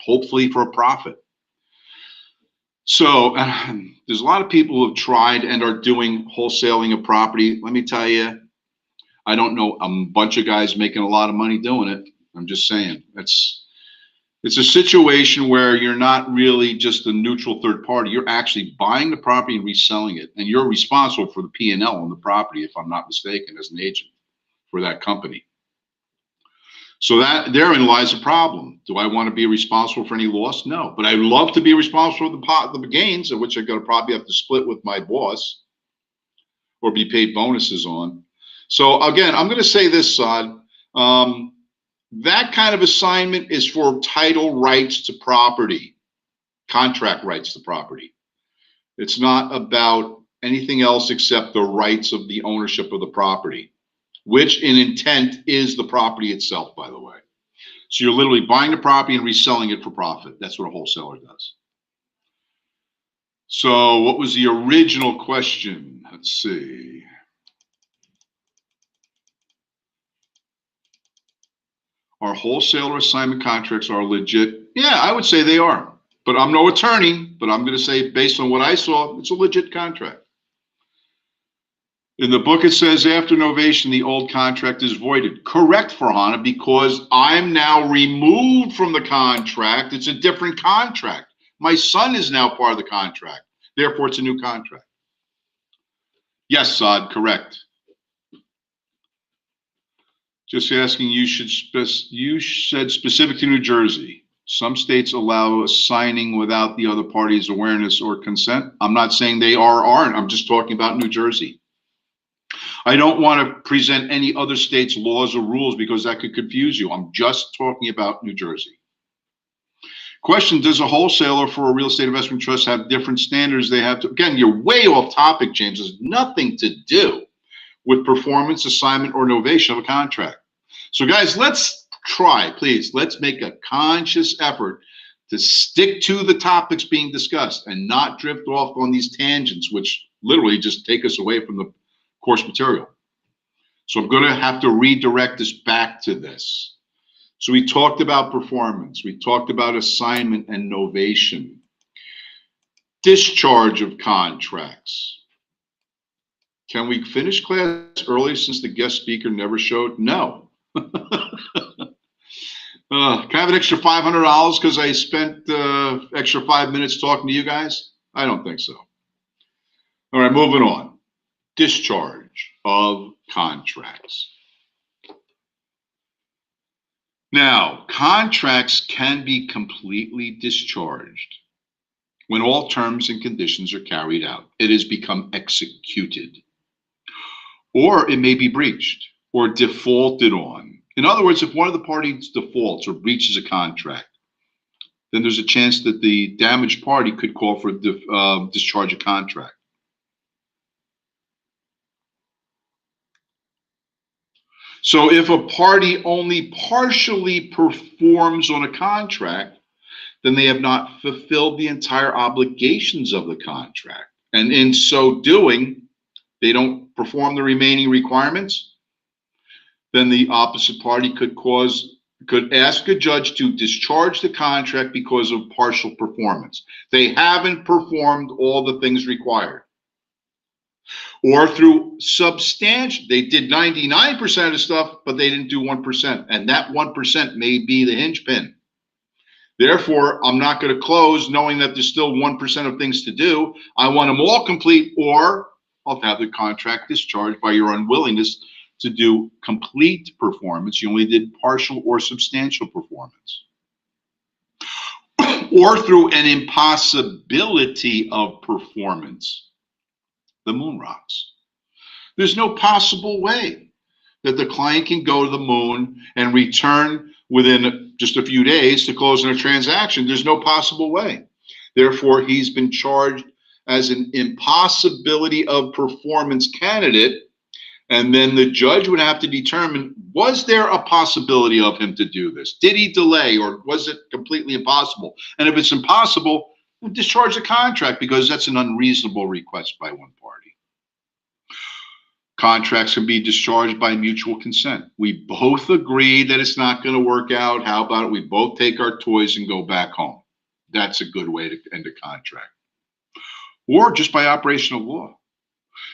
S1: hopefully for a profit. So there's a lot of people who have tried and are doing wholesaling of property. Let me tell you, I don't know a bunch of guys making a lot of money doing it. I'm just saying, it's a situation where you're not really just a neutral third party. You're actually buying the property and reselling it, and you're responsible for the P&L on the property, if I'm not mistaken, as an agent for that company. So that therein lies a problem. Do I want to be responsible for any loss? No, but I'd love to be responsible for the gains, of which I'm going to probably have to split with my boss or be paid bonuses on. So again, I'm going to say this, Saad. That kind of assignment is for title rights to property, contract rights to property. It's not about anything else except the rights of the ownership of the property, which in intent is the property itself, by the way. So you're literally buying the property and reselling it for profit. That's what a wholesaler does. So what was the original question? Let's see. Our wholesaler assignment contracts are legit. Yeah, I would say they are, but I'm no attorney, but I'm going to say based on what I saw, it's a legit contract. In the book, it says after novation, the old contract is voided. Correct, Farhana, because I'm now removed from the contract. It's a different contract. My son is now part of the contract. Therefore, it's a new contract. Yes, Saad, correct. Just asking, you said specific to New Jersey. Some states allow signing without the other party's awareness or consent. I'm not saying they are or aren't. I'm just talking about New Jersey. I don't want to present any other state's laws or rules because that could confuse you. I'm just talking about New Jersey. Question, does a wholesaler for a real estate investment trust have different standards they have to? Again, you're way off topic, James. There's nothing to do with performance, assignment, or novation of a contract. So guys, let's try, please. Let's make a conscious effort to stick to the topics being discussed and not drift off on these tangents, which literally just take us away from the course material. So I'm going to have to redirect us back to this. So we talked about performance. We talked about assignment and novation. Discharge of contracts. Can we finish class early since the guest speaker never showed? No. Can I have an extra $500 because I spent extra 5 minutes talking to you guys? I don't think so. All right, moving on. Discharge of contracts. Now, contracts can be completely discharged when all terms and conditions are carried out. It has become executed. Or it may be breached or defaulted on. In other words, if one of the parties defaults or breaches a contract, then there's a chance that the damaged party could call for discharge of contract. So if a party only partially performs on a contract, then they have not fulfilled the entire obligations of the contract. And in so doing, they don't perform the remaining requirements, then the opposite party could ask a judge to discharge the contract because of partial performance. They haven't performed all the things required. Or through substantial, they did 99% of the stuff, but they didn't do 1%. And that 1% may be the hinge pin. Therefore, I'm not going to close knowing that there's still 1% of things to do. I want them all complete, or I'll have the contract discharged by your unwillingness to do complete performance. You only did partial or substantial performance. Or through an impossibility of performance, the moon rocks. There's no possible way that the client can go to the moon and return within just a few days to closing a transaction. There's no possible way. Therefore, he's been charged as an impossibility of performance candidate. And then the judge would have to determine, was there a possibility of him to do this? Did he delay, or was it completely impossible? And if it's impossible, discharge the contract, because that's an unreasonable request by one party. Contracts can be discharged by mutual consent. We both agree that it's not going to work out. How about it? We both take our toys and go back home. That's a good way to end a contract. Or just by operation of law.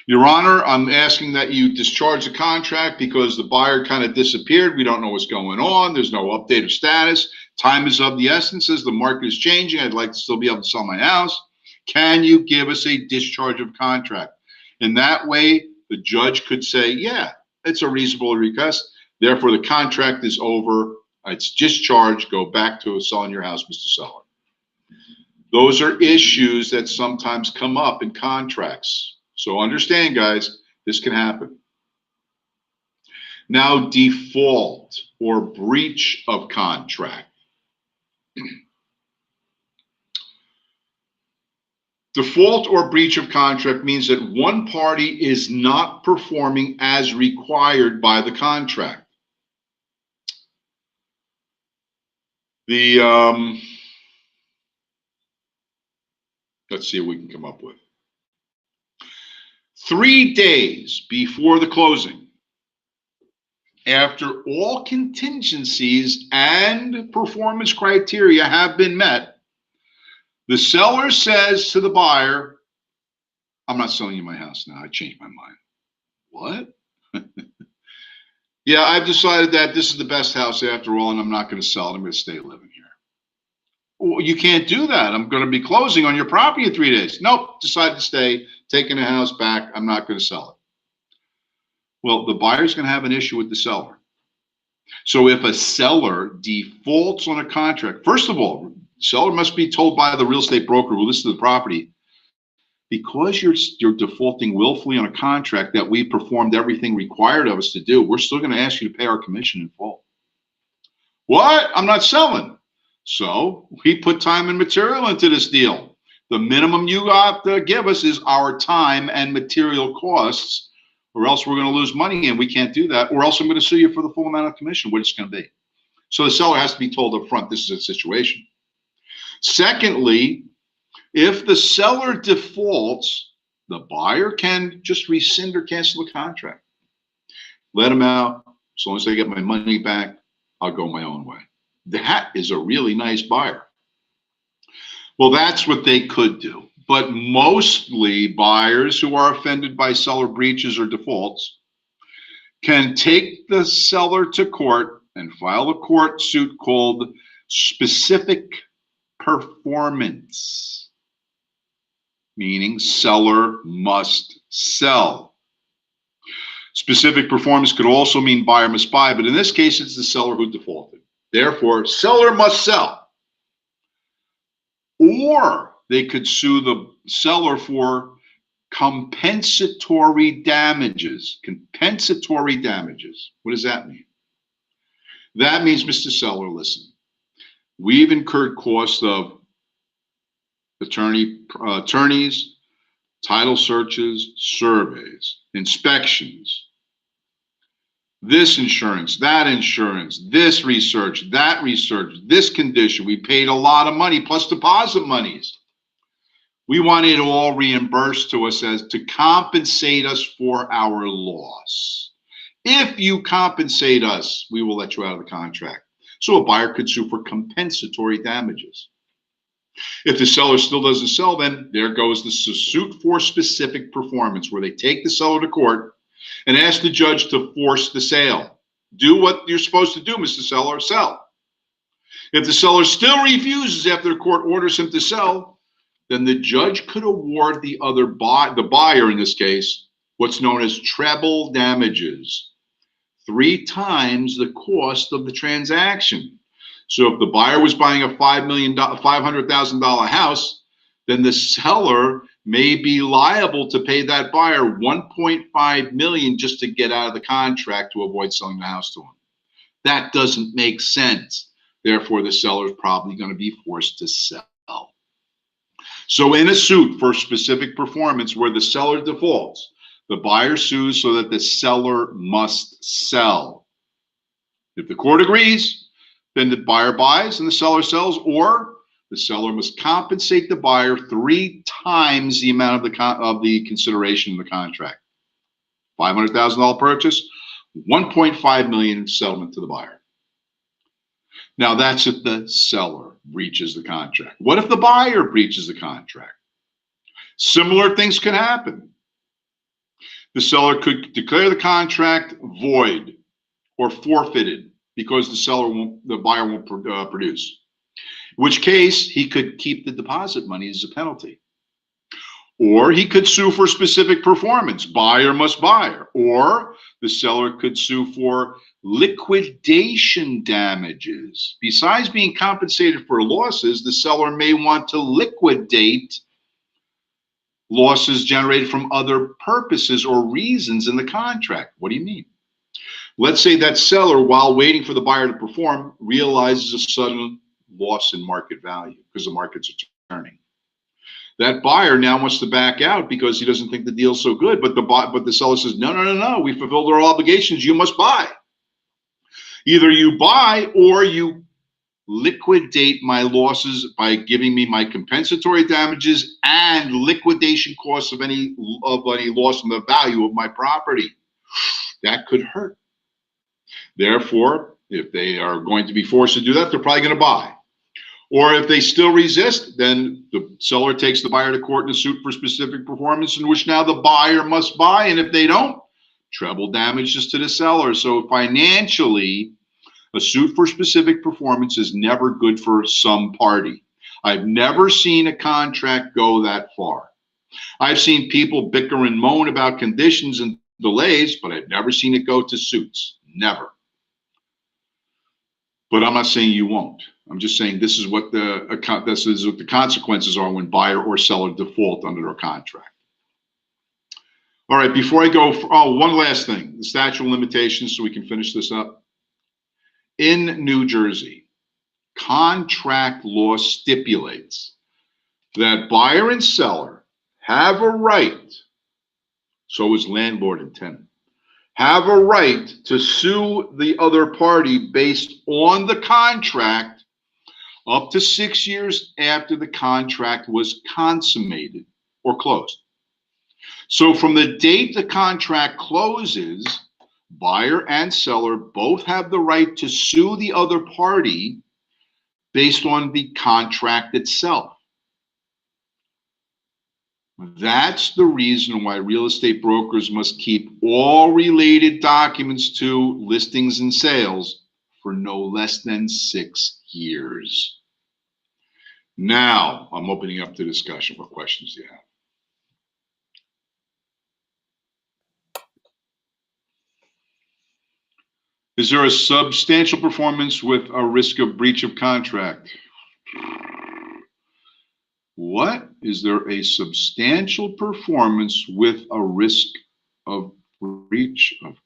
S1: Your Honor, I'm asking that you discharge the contract because the buyer kind of disappeared. We don't know what's going on. There's no update of status. Time is of the essence. As the market is changing, I'd like to still be able to sell my house. Can you give us a discharge of contract? In that way, the judge could say, yeah, it's a reasonable request. Therefore, the contract is over. It's discharged. Go back to selling your house, Mr. Seller. Those are issues that sometimes come up in contracts. So understand, guys, this can happen. Now, default or breach of contract. Default or breach of contract means that one party is not performing as required by the contract. Let's see what we can come up with. 3 days before the closing, after all contingencies and performance criteria have been met, the seller says to the buyer, I'm not selling you my house now. I changed my mind. What? Yeah, I've decided that this is the best house after all, and I'm not going to sell it. I'm going to stay living here. Well, you can't do that. I'm going to be closing on your property in 3 days. Nope, decided to stay, taking the house back. I'm not going to sell it. Well, the buyer's going to have an issue with the seller. So if a seller defaults on a contract, first of all, seller must be told by the real estate broker who listed the property, because you're defaulting willfully on a contract that we performed everything required of us to do, we're still going to ask you to pay our commission in full. What? I'm not selling. So we put time and material into this deal. The minimum you have to give us is our time and material costs, or else we're going to lose money, and we can't do that, or else I'm going to sue you for the full amount of commission, what it's going to be. So the seller has to be told up front, this is a situation. Secondly, if the seller defaults, the buyer can just rescind or cancel the contract. Let them out. As long as they get my money back, I'll go my own way. That is a really nice buyer. Well, that's what they could do. But mostly buyers who are offended by seller breaches or defaults can take the seller to court and file a court suit called specific performance, meaning seller must sell. Specific performance could also mean buyer must buy, but in this case, it's the seller who defaulted. Therefore, seller must sell. Or they could sue the seller for compensatory damages. Compensatory damages. What does that mean? That means, Mr. Seller, listen, we've incurred costs of attorneys, title searches, surveys, inspections, this insurance, this research, that research, this condition. We paid a lot of money plus deposit monies. We want it all reimbursed to us as to compensate us for our loss. If you compensate us, we will let you out of the contract. So a buyer could sue for compensatory damages. If the seller still doesn't sell, then there goes the suit for specific performance, where they take the seller to court and ask the judge to force the sale. Do what you're supposed to do, Mr. Seller, sell. If the seller still refuses after the court orders him to sell, then the judge could award the buyer in this case, what's known as treble damages, 3 times the cost of the transaction. So if the buyer was buying a $500,000 house, then the seller may be liable to pay that buyer $1.5 million just to get out of the contract to avoid selling the house to him. That doesn't make sense. Therefore, the seller is probably going to be forced to sell. So in a suit for specific performance where the seller defaults, the buyer sues so that the seller must sell. If the court agrees, then the buyer buys and the seller sells, or the seller must compensate the buyer 3 times the amount of the consideration in the contract. $500,000 purchase, $1.5 million settlement to the buyer. Now that's if the seller breaches the contract. What if the buyer breaches the contract? Similar things can happen. The seller could declare the contract void or forfeited because the buyer won't produce. In which case, he could keep the deposit money as a penalty. Or he could sue for specific performance. Buyer must buy. Or the seller could sue for liquidation damages. Besides being compensated for losses, the seller may want to liquidate losses generated from other purposes or reasons in the contract. What do you mean? Let's say that seller, while waiting for the buyer to perform, realizes a sudden loss in market value because the markets are turning. That buyer now wants to back out because he doesn't think the deal's so good, but the seller says, no, we fulfilled our obligations, you must buy. Either you buy or you liquidate my losses by giving me my compensatory damages and liquidation costs of any loss in the value of my property. That could hurt. Therefore, if they are going to be forced to do that, they're probably going to buy. Or if they still resist, then the seller takes the buyer to court in a suit for specific performance in which now the buyer must buy. And if they don't, treble damages to the seller. So financially, a suit for specific performance is never good for some party. I've never seen a contract go that far. I've seen people bicker and moan about conditions and delays, but I've never seen it go to suits. Never. But I'm not saying you won't. I'm just saying this is what the consequences are when buyer or seller default under a contract. All right, before I go, one last thing, the statute of limitations, so we can finish this up. In New Jersey, contract law stipulates that buyer and seller have a right, so is landlord and tenant, have a right to sue the other party based on the contract up to 6 years after the contract was consummated or closed. So from the date the contract closes, buyer and seller both have the right to sue the other party based on the contract itself. That's the reason why real estate brokers must keep all related documents to listings and sales for no less than 6 years. Now, I'm opening up to discussion. What questions do you have? Is there a substantial performance with a risk of breach of contract? What? Is there a substantial performance with a risk of breach of?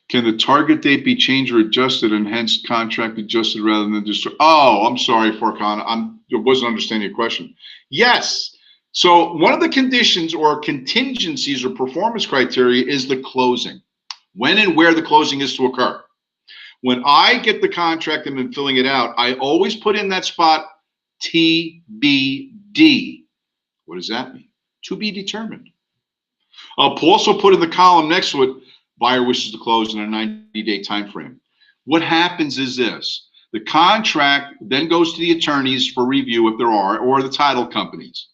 S1: Can the target date be changed or adjusted and hence contract adjusted rather than destroyed? Oh, I'm sorry, Farkan. I wasn't understanding your question. Yes. So one of the conditions or contingencies or performance criteria is the closing. When and where the closing is to occur. When I get the contract and I'm filling it out, I always put in that spot TBD. What does that mean? To be determined. I'll also put in the column next to it, buyer wishes to close in a 90-day time frame. What happens is this. The contract then goes to the attorneys for review, if there are, or the title companies.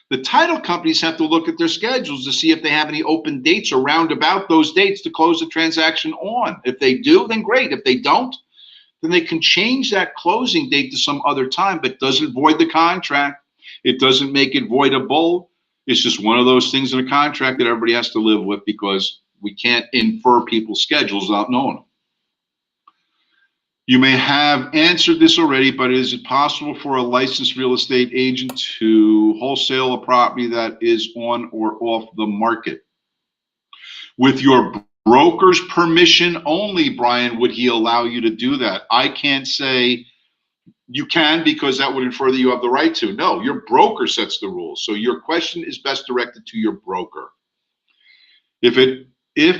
S1: The title companies have to look at their schedules to see if they have any open dates around about those dates to close the transaction on. If they do, then great. If they don't, then they can change that closing date to some other time, but doesn't void the contract. It doesn't make it voidable. It's just one of those things in a contract that everybody has to live with because we can't infer people's schedules without knowing them. You may have answered this already, but is it possible for a licensed real estate agent to wholesale a property that is on or off the market? With your broker's permission only, Brian, would he allow you to do that? I can't say you can because that would infer that you have the right to. No, your broker sets the rules. So your question is best directed to your broker. If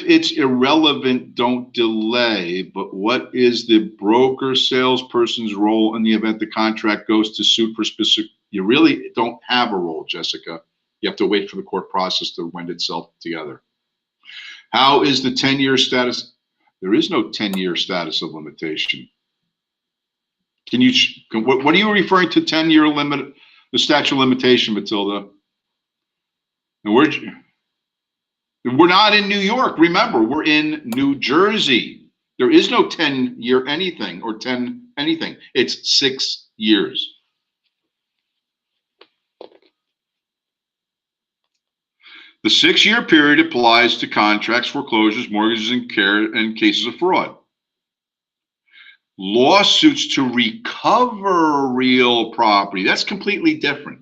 S1: it's irrelevant, don't delay. But what is the broker salesperson's role in the event the contract goes to suit for specific? You really don't have a role, Jessica. You have to wait for the court process to wind itself together. How is the 10-year status? There is no 10-year status of limitation. Can you? What are you referring to? 10-year limit, the statute of limitation, Matilda. And we're not in New York. Remember, we're in New Jersey. There is no 10-year anything or 10 anything. It's 6 years. The 6-year period applies to contracts, foreclosures, mortgages, and cases of fraud. Lawsuits to recover real property, that's completely different.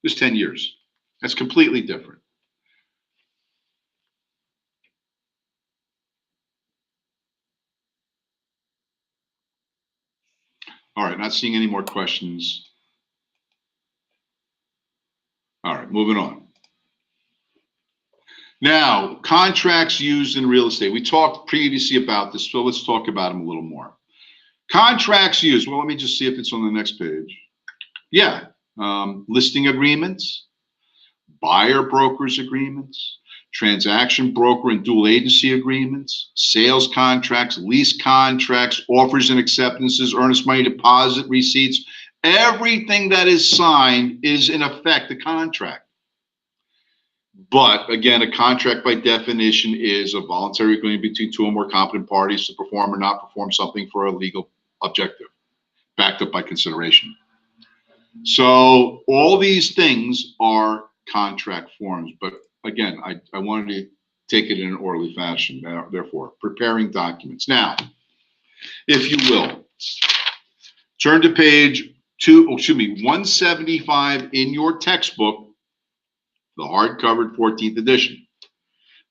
S1: It's 10 years. That's completely different. All right, not seeing any more questions. All right, moving on. Now, contracts used in real estate. We talked previously about this, so let's talk about them a little more. Contracts used. Well, let me just see if it's on the next page. Yeah, listing agreements, buyer brokers agreements, transaction broker and dual agency agreements, sales contracts, lease contracts, offers and acceptances, earnest money deposit receipts. Everything that is signed is in effect a contract. But again, a contract by definition is a voluntary agreement between two or more competent parties to perform or not perform something for a legal objective, backed up by consideration. So all these things are contract forms, but again, I wanted to take it in an orderly fashion, therefore, preparing documents. Now, if you will, turn to page 175 in your textbook, the hard-covered 14th edition.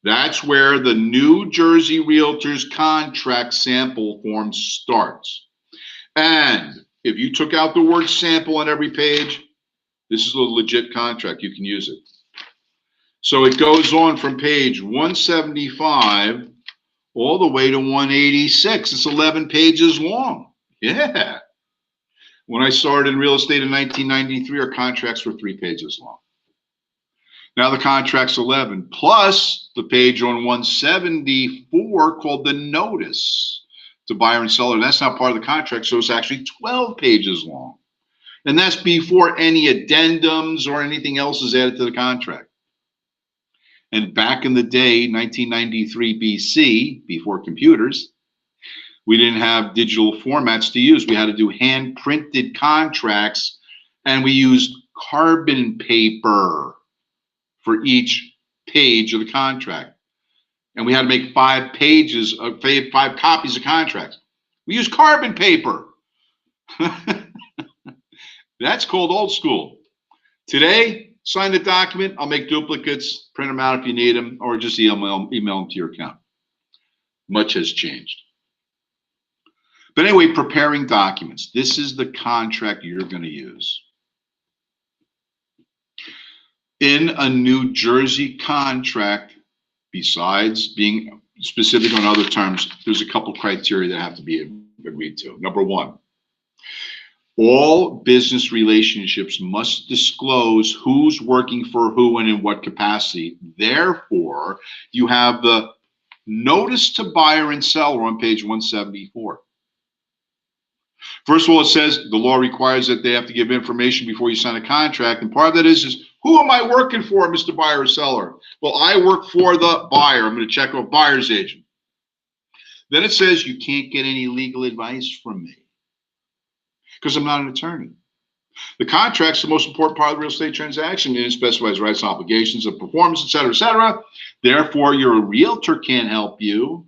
S1: That's where the New Jersey Realtors contract sample form starts. And if you took out the word sample on every page, this is a legit contract. You can use it. So it goes on from page 175 all the way to 186. It's 11 pages long. Yeah. When I started in real estate in 1993, our contracts were 3 pages long. Now the contract's 11, plus the page on 174 called the notice to buyer and seller. That's not part of the contract, so it's actually 12 pages long. And that's before any addendums or anything else is added to the contract. And back in the day, 1993 BC, before computers, we didn't have digital formats to use. We had to do hand-printed contracts, and we used carbon paper for each page of the contract. And we had to make 5 copies of contracts. We use carbon paper. That's called old school. Today, sign the document. I'll make duplicates, print them out if you need them, or just email them to your account. Much has changed. But anyway, preparing documents. This is the contract you're going to use. In a New Jersey contract, besides being specific on other terms, there's a couple criteria that have to be agreed to. Number one, All business relationships must disclose who's working for who and in what capacity. Therefore, you have the notice to buyer and seller on page 174. First of all, it says the law requires that they have to give information before you sign a contract. And part of that is who am I working for, Mr. Buyer or Seller? Well, I work for the buyer. I'm going to check with buyer's agent. Then it says you can't get any legal advice from me because I'm not an attorney. The contract's the most important part of the real estate transaction, and it specifies rights and obligations of performance, et cetera, et cetera. Therefore, your realtor can't help you.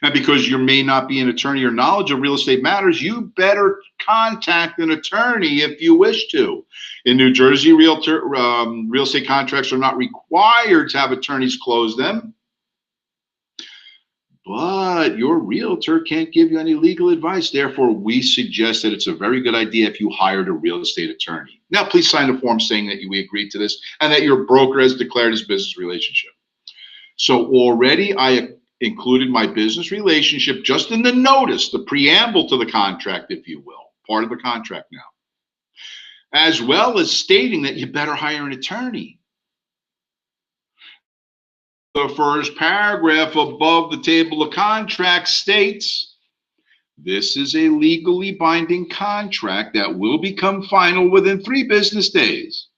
S1: And because you may not be an attorney or knowledge of real estate matters, you better contact an attorney if you wish to. In New Jersey, real estate contracts are not required to have attorneys close them. But your realtor can't give you any legal advice. Therefore, we suggest that it's a very good idea if you hired a real estate attorney. Now, please sign the form saying that we agreed to this and that your broker has declared his business relationship. So already I included my business relationship just in the notice, the preamble to the contract, if you will, part of the contract now, as well as stating that you better hire an attorney. The first paragraph above the table of contracts states, this is a legally binding contract that will become final within 3 business days.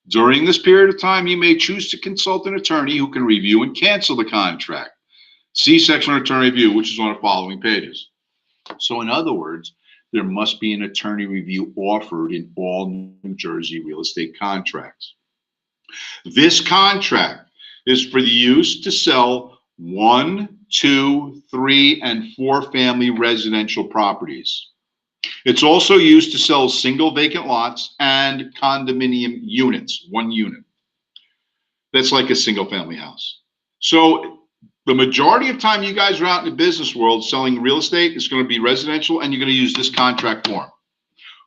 S1: During this period of time, you may choose to consult an attorney who can review and cancel the contract. See section on attorney review, which is on the following pages. So in other words, there must be an attorney review offered in all New Jersey real estate contracts. This contract is for the use to sell 1, 2, 3, and 4 family residential properties. It's also used to sell single vacant lots and condominium units, 1 unit. That's like a single family house. So the majority of time you guys are out in the business world selling real estate, it's going to be residential, and you're going to use this contract form.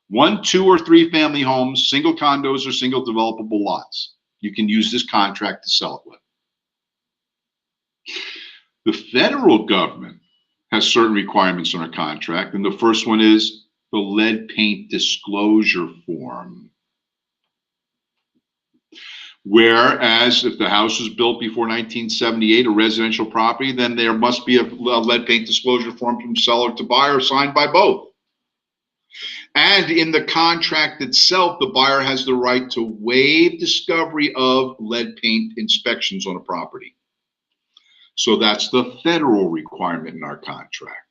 S1: 1, 2, or 3 family homes, single condos, or single developable lots. You can use this contract to sell it with. The federal government has certain requirements on a contract, and the first one is the lead paint disclosure form. Whereas if the house was built before 1978, a residential property, then there must be a lead paint disclosure form from seller to buyer signed by both. And in the contract itself, the buyer has the right to waive discovery of lead paint inspections on a property. So that's the federal requirement in our contract.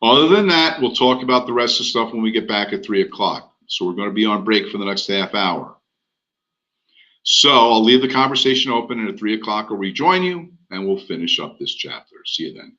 S1: Other than that, we'll talk about the rest of the stuff when we get back at 3 o'clock. So we're going to be on break for the next half hour. So I'll leave the conversation open, and at 3 o'clock I'll rejoin you and we'll finish up this chapter. See you then.